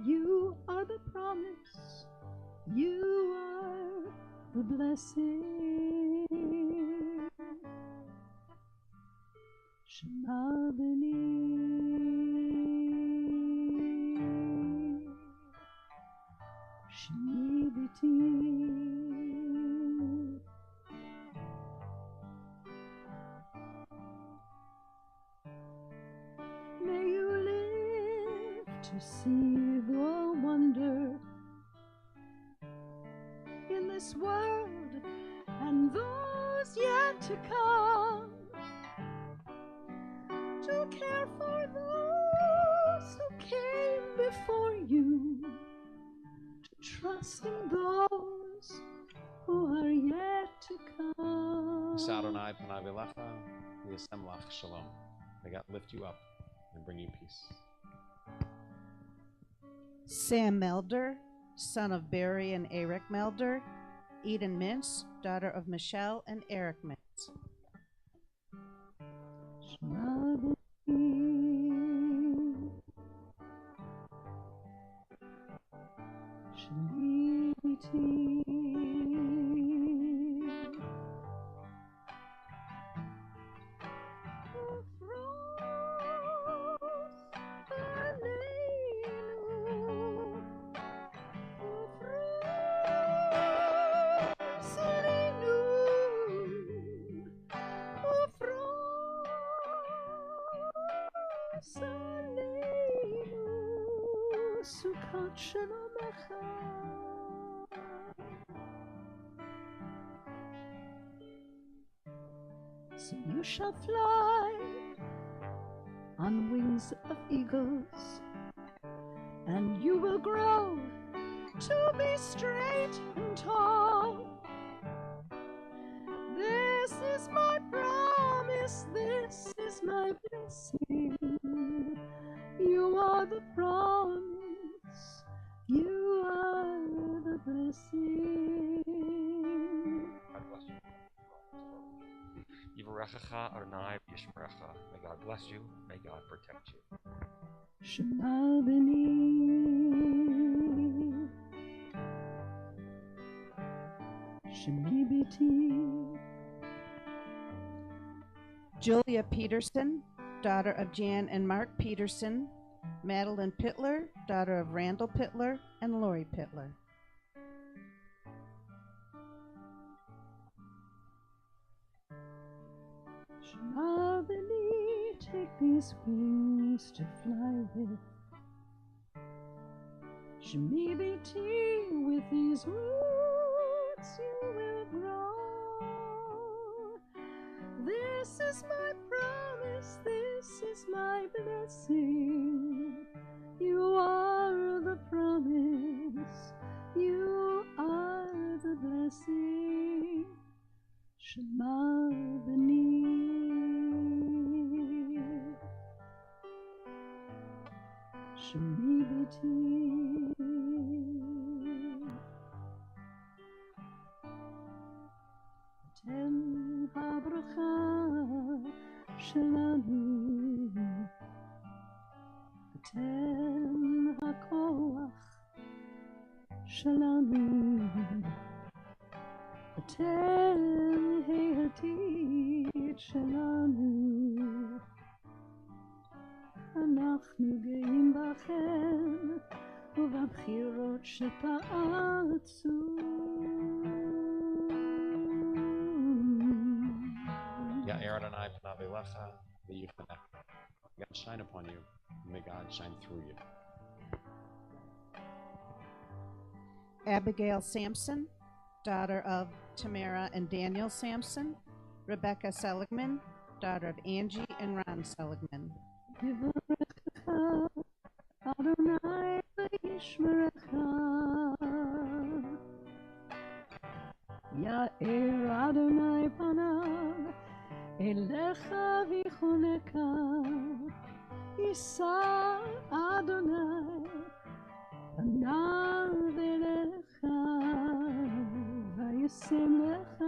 [SPEAKER 3] You are the promise, you are the blessing. Shema B'ni, Shemi B'ti. May you live to see the wonder in this world and those yet to come. To care for those who came before you, to trust in those who are yet to come.
[SPEAKER 2] יישא אדוני פניו אליך וישם לך shalom. May God lift you up and bring you peace.
[SPEAKER 19] Sam Melder, son of Barry and Eric Melder. Eden Mintz, daughter of Michelle and Eric Mintz.
[SPEAKER 3] ברכת שלומך. So you shall fly on wings of eagles, and you will grow to be straight and tall. This is my promise, this is my blessing. You are the promise, you are the blessing.
[SPEAKER 1] God bless you. Yivarechecha Adonai v'yishmerecha. May God bless you. May God protect you.
[SPEAKER 3] Shema b'ni, Shemi biti.
[SPEAKER 19] Julia Peterson, daughter of Jan and Mark Peterson. Madeline Pittler, daughter of Randall Pittler and Lori Pittler.
[SPEAKER 3] Shema b'ni, take these wings to fly with. Shemi biti, with these roots you will grow. This is my promise, this is my blessing. You are the promise, you are the blessing. Shema b'ni. Shemi biti. Ten habracha shelanu, ten hakoach shelanu, ten העתיד שלנו. אנחנו גאים בכם ובבחירות שפעצו.
[SPEAKER 2] Ya'er Adonai panav elecha v'yifnech. May God shine upon you, and may God shine through you.
[SPEAKER 19] Abigail Sampson, daughter of Tamara and Daniel Sampson. Rebecca Seligman, daughter of Angie and Ron Seligman.
[SPEAKER 3] יברכך אדוני וישמרך. יאר אדוני פניו אליך ויחונקה. יישא אדוני פניו אליך וישם לך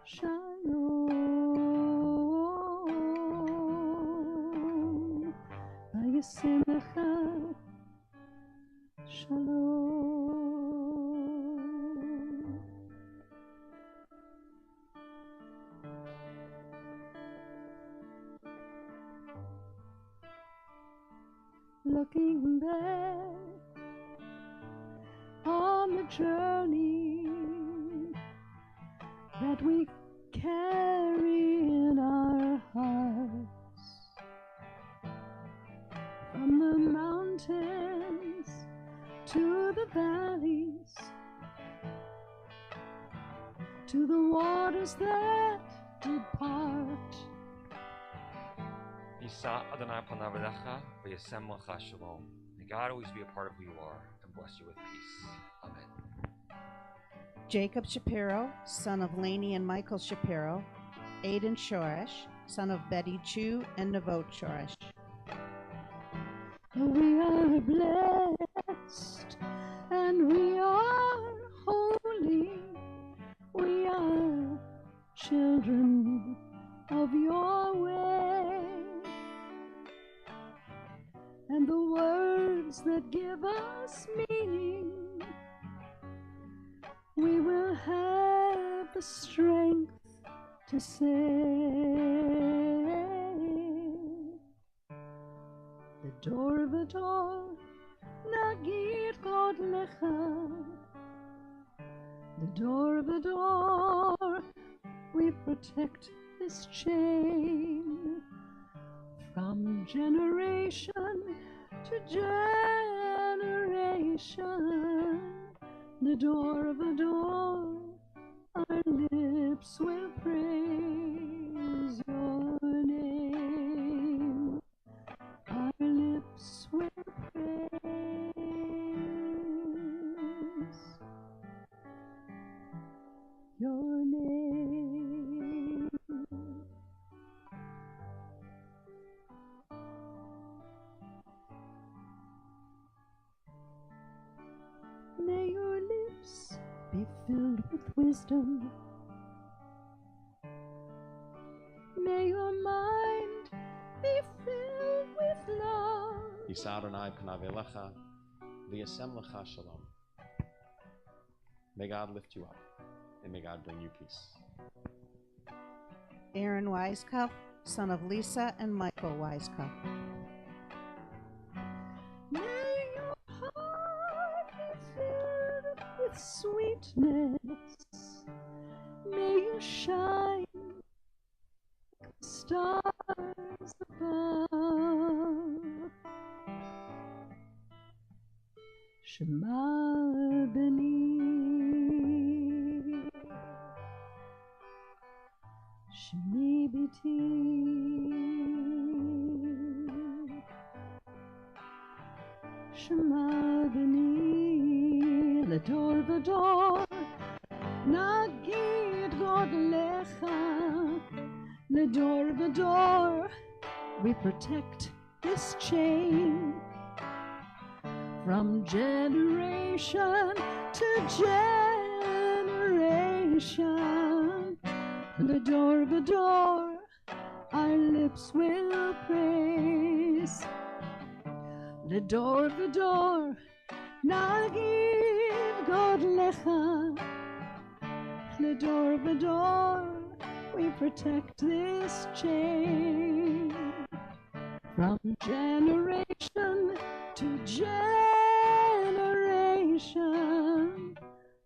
[SPEAKER 3] שלום. וישם לך שלום. Looking back on the journey that we carry in our hearts, from the mountains to the valleys, to the waters that did part.
[SPEAKER 1] Yisa Adonai panav elecha v'yasem lecha shalom. May God always be a part of who you are and bless you with peace. Amen.
[SPEAKER 19] Jacob Shapiro, son of Laney and Michael Shapiro. Aidan Shoresh, son of Betty Chu and Navot Shoresh.
[SPEAKER 3] We are blessed and we are holy. We are children of your way. And the words that give us meaning, we will have the strength to say. The door of the door, nagid God lecha. The door of the door, we protect this chain from generation to generation. generation, the door of a door, our lips will praise your name. Our lips will praise your name. May your lips be filled with wisdom. May your mind be filled with love.
[SPEAKER 2] Yisa Adonai panav elecha v'yasem lecha shalom. May God lift you up, and may God bring you peace.
[SPEAKER 19] Aaron Weisskopf, son of Lisa and Michael Weisskopf.
[SPEAKER 3] May your heart be filled with sweetness. May you shine like the stars above. Shema B'ni, Shemi Biti, Shema B'ni, Lador V'dor, Nagid Godlecha, Lador V'dor, we protect this chain from generation to generation. Lador V'dor, our lips will praise. Lador V'dor, Nagid Godlecha. Lador V'dor, we protect this chain from generation to generation.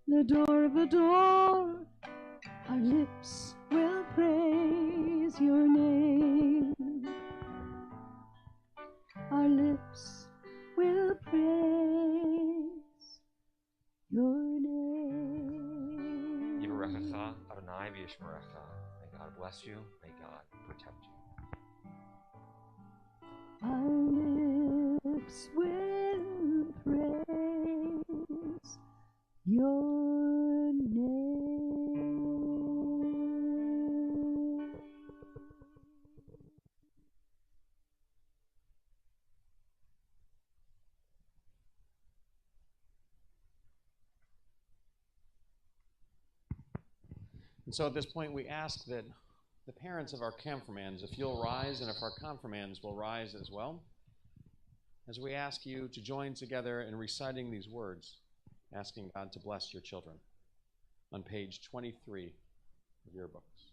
[SPEAKER 3] Lador V'dor, our lips will praise your name. Our lips will praise your name.
[SPEAKER 1] Yivarechecha Adonai v'yishmerecha. May God bless you. May God protect you.
[SPEAKER 3] Our lips will praise your name.
[SPEAKER 2] And so at this point, we ask that the parents of our confirmands, if you'll rise, and if our confirmands will rise as well, as we ask you to join together in reciting these words, asking God to bless your children, on page 23 of your books.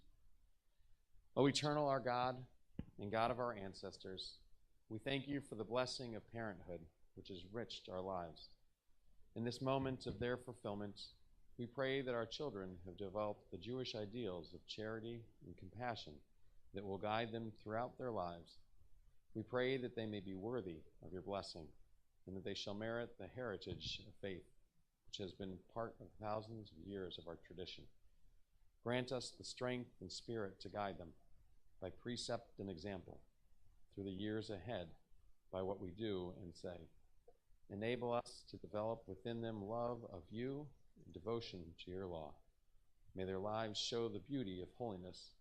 [SPEAKER 2] O eternal, our God, and God of our ancestors, we thank you for the blessing of parenthood, which has enriched our lives. In this moment of their fulfillment, we pray that our children have developed the Jewish ideals of charity and compassion that will guide them throughout their lives. We pray that they may be worthy of your blessing and that they shall merit the heritage of faith, which has been part of thousands of years of our tradition. Grant us the strength and spirit to guide them by precept and example through the years ahead by what we do and say. Enable us to develop within them love of you and devotion to your law. May their lives show the beauty of holiness,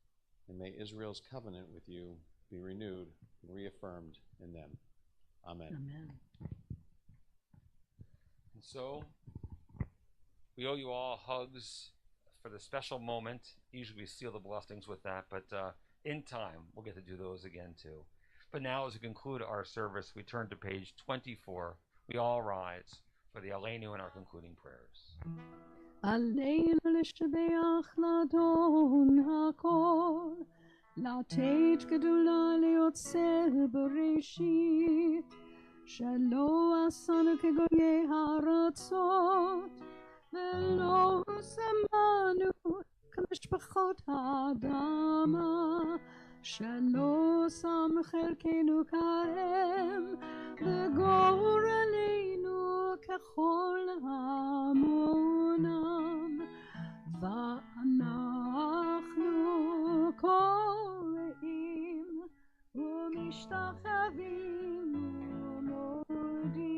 [SPEAKER 2] and may Israel's covenant with you be renewed and reaffirmed in them. Amen.
[SPEAKER 3] Amen.
[SPEAKER 1] And so, we owe you all hugs for the special moment. Usually we seal the blessings with that, but in time, we'll get to do those again too. But now, as we conclude our service, we turn to page 24. We all rise for the Aleinu and our concluding prayers.
[SPEAKER 3] Aleinu l'shbeach l'Adon hakol, לתת גדולה ליוצר בראשית, שלא עשנו כגויי הארצות, ולא שמנו כמשפחות האדמה, שלא שם חלקנו כהם, וגורלנו וכל המונם, ואנחנו קוראים ומשתחווים ומודים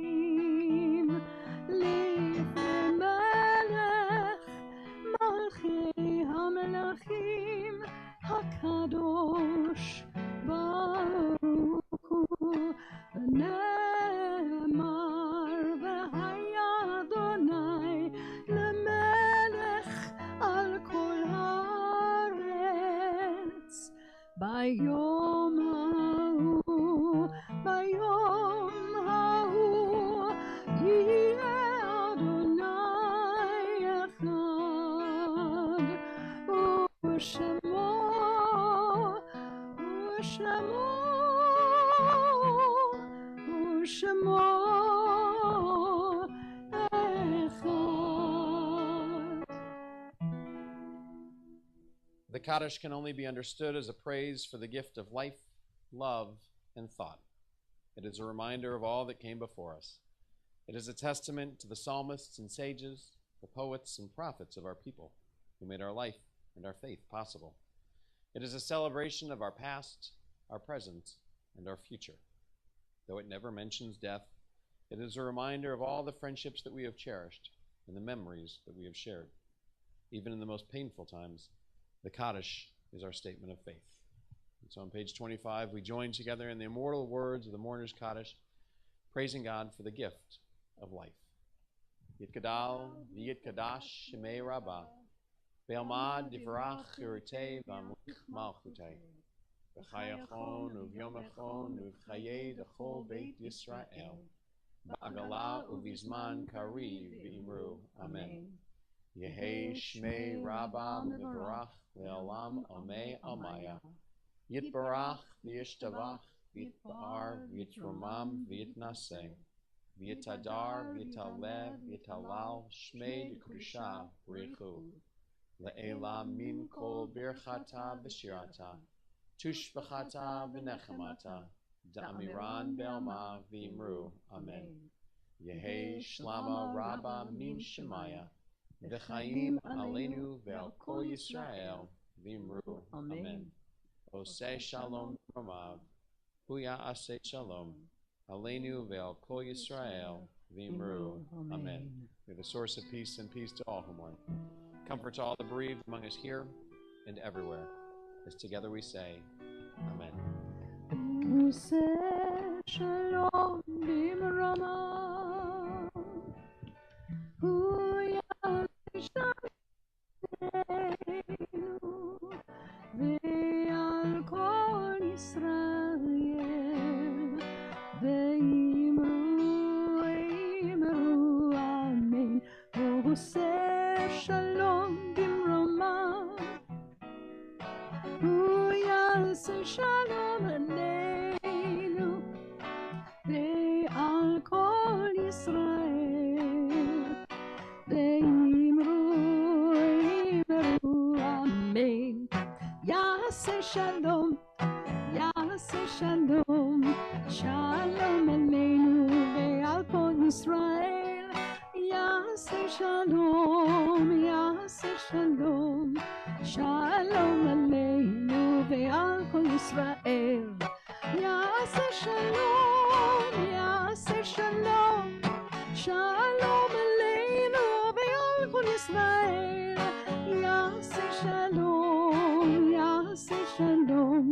[SPEAKER 3] לפני מלך מלכי המלכים הקדוש ברוך הוא, ונאמר והיה אדוני למלך על כל הארץ. ביום ההוא, ביום ההוא יהיה אדוני אחד, ושמו
[SPEAKER 2] The Kaddish can only be understood as a praise for the gift of life, love, and thought. It is a reminder of all that came before us. It is a testament to the psalmists and sages, the poets and prophets of our people, who made our life and our faith possible. It is a celebration of our past, our present, and our future. Though it never mentions death, it is a reminder of all the friendships that we have cherished and the memories that we have shared. Even in the most painful times, the Kaddish is our statement of faith. And so on page 25, we join together in the immortal words of the mourner's Kaddish, praising God for the gift of life. Yitgadal v'yitkadash shemei rabbah, ve'almad divrach chirutei v'amlich malchutei, v'chayachon uvyomachon uv'chayei d'chol beit Yisrael, ba'agala uvizman kariv v'imru. Amen. Yehei shmei rabbah mevarach le'olam amei almaya, yitbarach v'yishtavach v'yitbar v'yitromam v'yitnaseh, v'yitadar v'yitalev v'yitalal shmei d'kedusha b'richu, le'elam min kol birchata v'shirata, tushbachata v'nechamata, da'amiran be'alma v'imru. Amen. Yehei shlama rabbah min shemaya, v'chaim aleinu ve'al kol Yisrael v'imru. Amen. Oseh shalom romav, huya aseh shalom, aleinu ve'al kol Yisrael v'imru. Amen. May the source of peace and peace to all who mourn. Comfort to all the bereaved among us here and everywhere, as together we say, Amen.
[SPEAKER 3] Oseh shalom b'mrama, huya ve'al kol Yisrael ve'imru amen. Oseh shalom b'mrama, hu yaseh shalom aleinu ve'al kol Yisrael ve'imru amen. Yaseh shalom, Yaseh shalom, shalom aleinu ve'al kol Yisrael. Yaseh shalom, Yaseh shalom, shalom aleinu ve'al kol Yisrael. Yaseh shalom, Yaseh shalom, shalom aleinu ve'al kol Yisrael. Yaseh shalom, Yaseh shalom,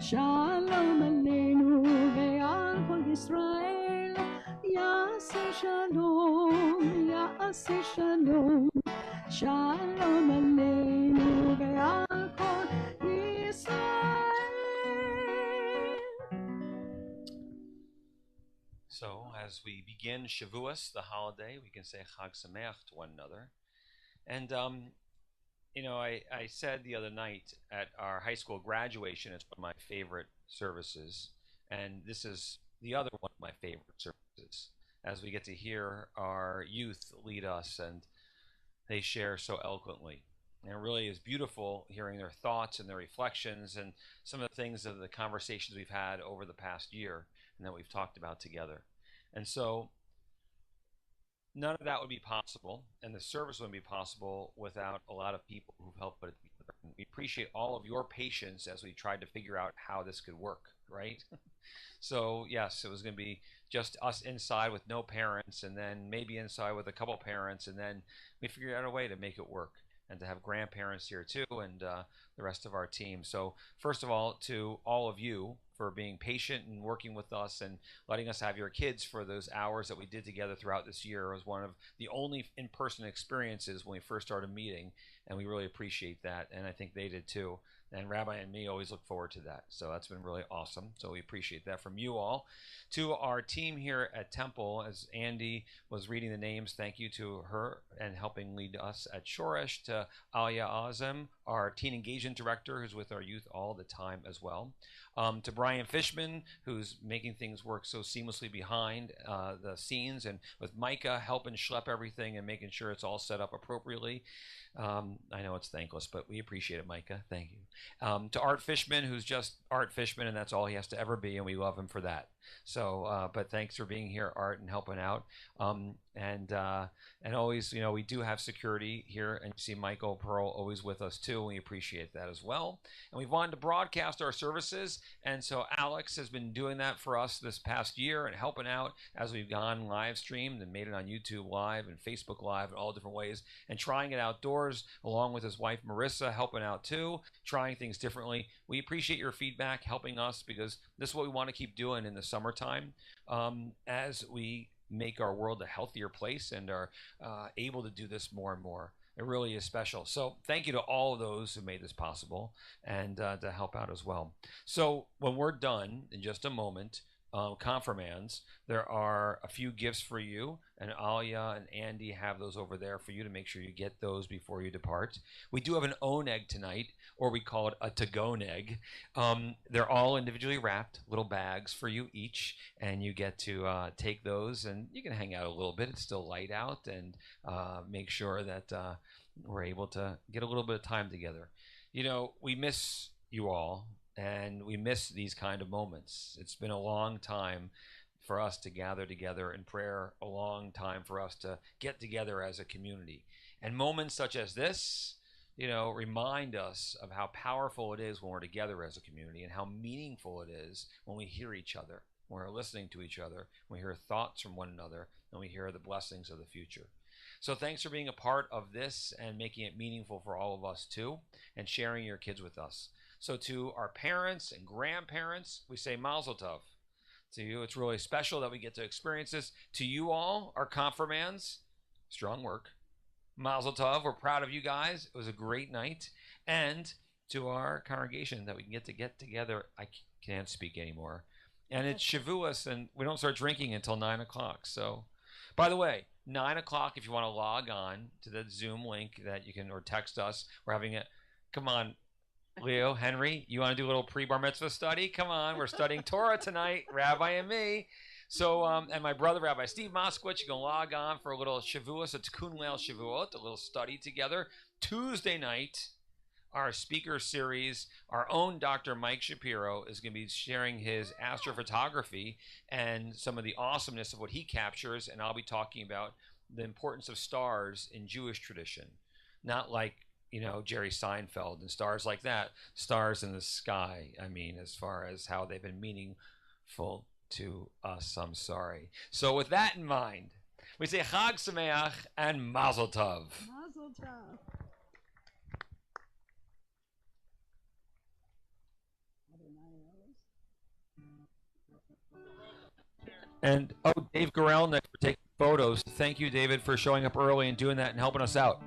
[SPEAKER 3] shalom aleinu ve'al kol Yisrael. Yaseh shalom, Yaseh shalom, shalom aleinu ve'al kol Yisrael.
[SPEAKER 1] So, as we begin Shavuos, the holiday, we can say Chag Sameach to one another. And, you know, I said the other night at our high school graduation, it's one of my favorite services. And this is the other one of my favorite services, as we get to hear our youth lead us and they share so eloquently. And it really is beautiful hearing their thoughts and their reflections and some of the things of the conversations we've had over the past year and that we've talked about together. And so none of that would be possible, and the service wouldn't be possible without a lot of people who've helped put it together. And we appreciate all of your patience as we tried to figure out how this could work, right? So yes, it was going to be just us inside with no parents, and then maybe inside with a couple parents, and then we figured out a way to make it work, and to have grandparents here too, and the rest of our team. So first of all, to all of you for being patient and working with us and letting us have your kids for those hours that we did together throughout this year. It was one of the only in-person experiences when we first started meeting, and we really appreciate that, and I think they did too. And Rabbi and me always look forward to that. So that's been really awesome. So we appreciate that from you all. To our team here at Temple, as Andy was reading the names, thank you to her and helping lead us at Shoresh. To Alia Azam, our teen engagement director, who's with our youth all the time as well. To Brian Fishman, who's making things work so seamlessly behind the scenes, and with Micah helping schlep everything and making sure it's all set up appropriately. I know it's thankless, but we appreciate it, Micah. Thank you. To Art Fishman, who's just Art Fishman, and that's all he has to ever be, and we love him for that. So, but thanks for being here, Art, and helping out. And always, you know, we do have security here, and you see Michael Pearl always with us too, and we appreciate that as well. And we've wanted to broadcast our services, and so Alex has been doing that for us this past year and helping out as we've gone live streamed and made it on YouTube Live and Facebook Live and all different ways, and trying it outdoors along with his wife Marissa, helping out too, trying things differently. We appreciate your feedback, helping us, because this is what we want to keep doing in the summertime as we make our world a healthier place and are able to do this more and more. It really is special. So thank you to all of those who made this possible and to help out as well. So when we're done in just a moment, confirmands, there are a few gifts for you, and Alia and Andy have those over there for you to make sure you get those before you depart. We do have an oneg tonight, or we call it a to-go-neg. They're all individually wrapped, little bags for you each, and you get to take those, and you can hang out a little bit. It's still light out, and make sure that we're able to get a little bit of time together. You know, we miss you all, and we miss these kind of moments. It's been a long time for us to gather together in prayer, a long time for us to get together as a community. And moments such as this, you know, remind us of how powerful it is when we're together as a community, and how meaningful it is when we hear each other, when we're listening to each other, when we hear thoughts from one another, and we hear the blessings of the future. So thanks for being a part of this and making it meaningful for all of us too, and sharing your kids with us. So to our parents and grandparents, we say Mazel Tov. To you, it's really special that we get to experience this. To you all, our confirmands, strong work. Mazel Tov, we're proud of you guys. It was a great night. And to our congregation, that we can get together. I can't speak anymore. And it's Shavuos, and we don't start drinking until 9 o'clock. So, by the way, 9 o'clock, if you want to log on to the Zoom link that you can, or text us, we're having a, come on, Leo, Henry, you want to do a little pre-bar mitzvah study? Come on, we're studying Torah tonight, Rabbi and me. So, and my brother, Rabbi Steve Moskowitz, you can log on for a little Shavuos, a Tikkun Leil Shavuot, a little study together. Tuesday night, our speaker series, our own Dr. Mike Shapiro is going to be sharing his astrophotography and some of the awesomeness of what he captures, and I'll be talking about the importance of stars in Jewish tradition. Not like, you know, Jerry Seinfeld and stars like that, stars in the sky. I mean, as far as how they've been meaningful to us, I'm sorry. So with that in mind, we say Chag Sameach and Mazel Tov.
[SPEAKER 19] Mazel Tov.
[SPEAKER 1] And, oh, Dave Gorelnik for taking photos. Thank you, David, for showing up early and doing that and helping us out.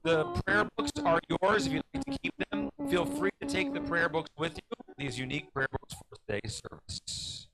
[SPEAKER 1] The prayer books are yours. If you'd like to keep them, feel free to take the prayer books with you. These unique prayer books for today's service.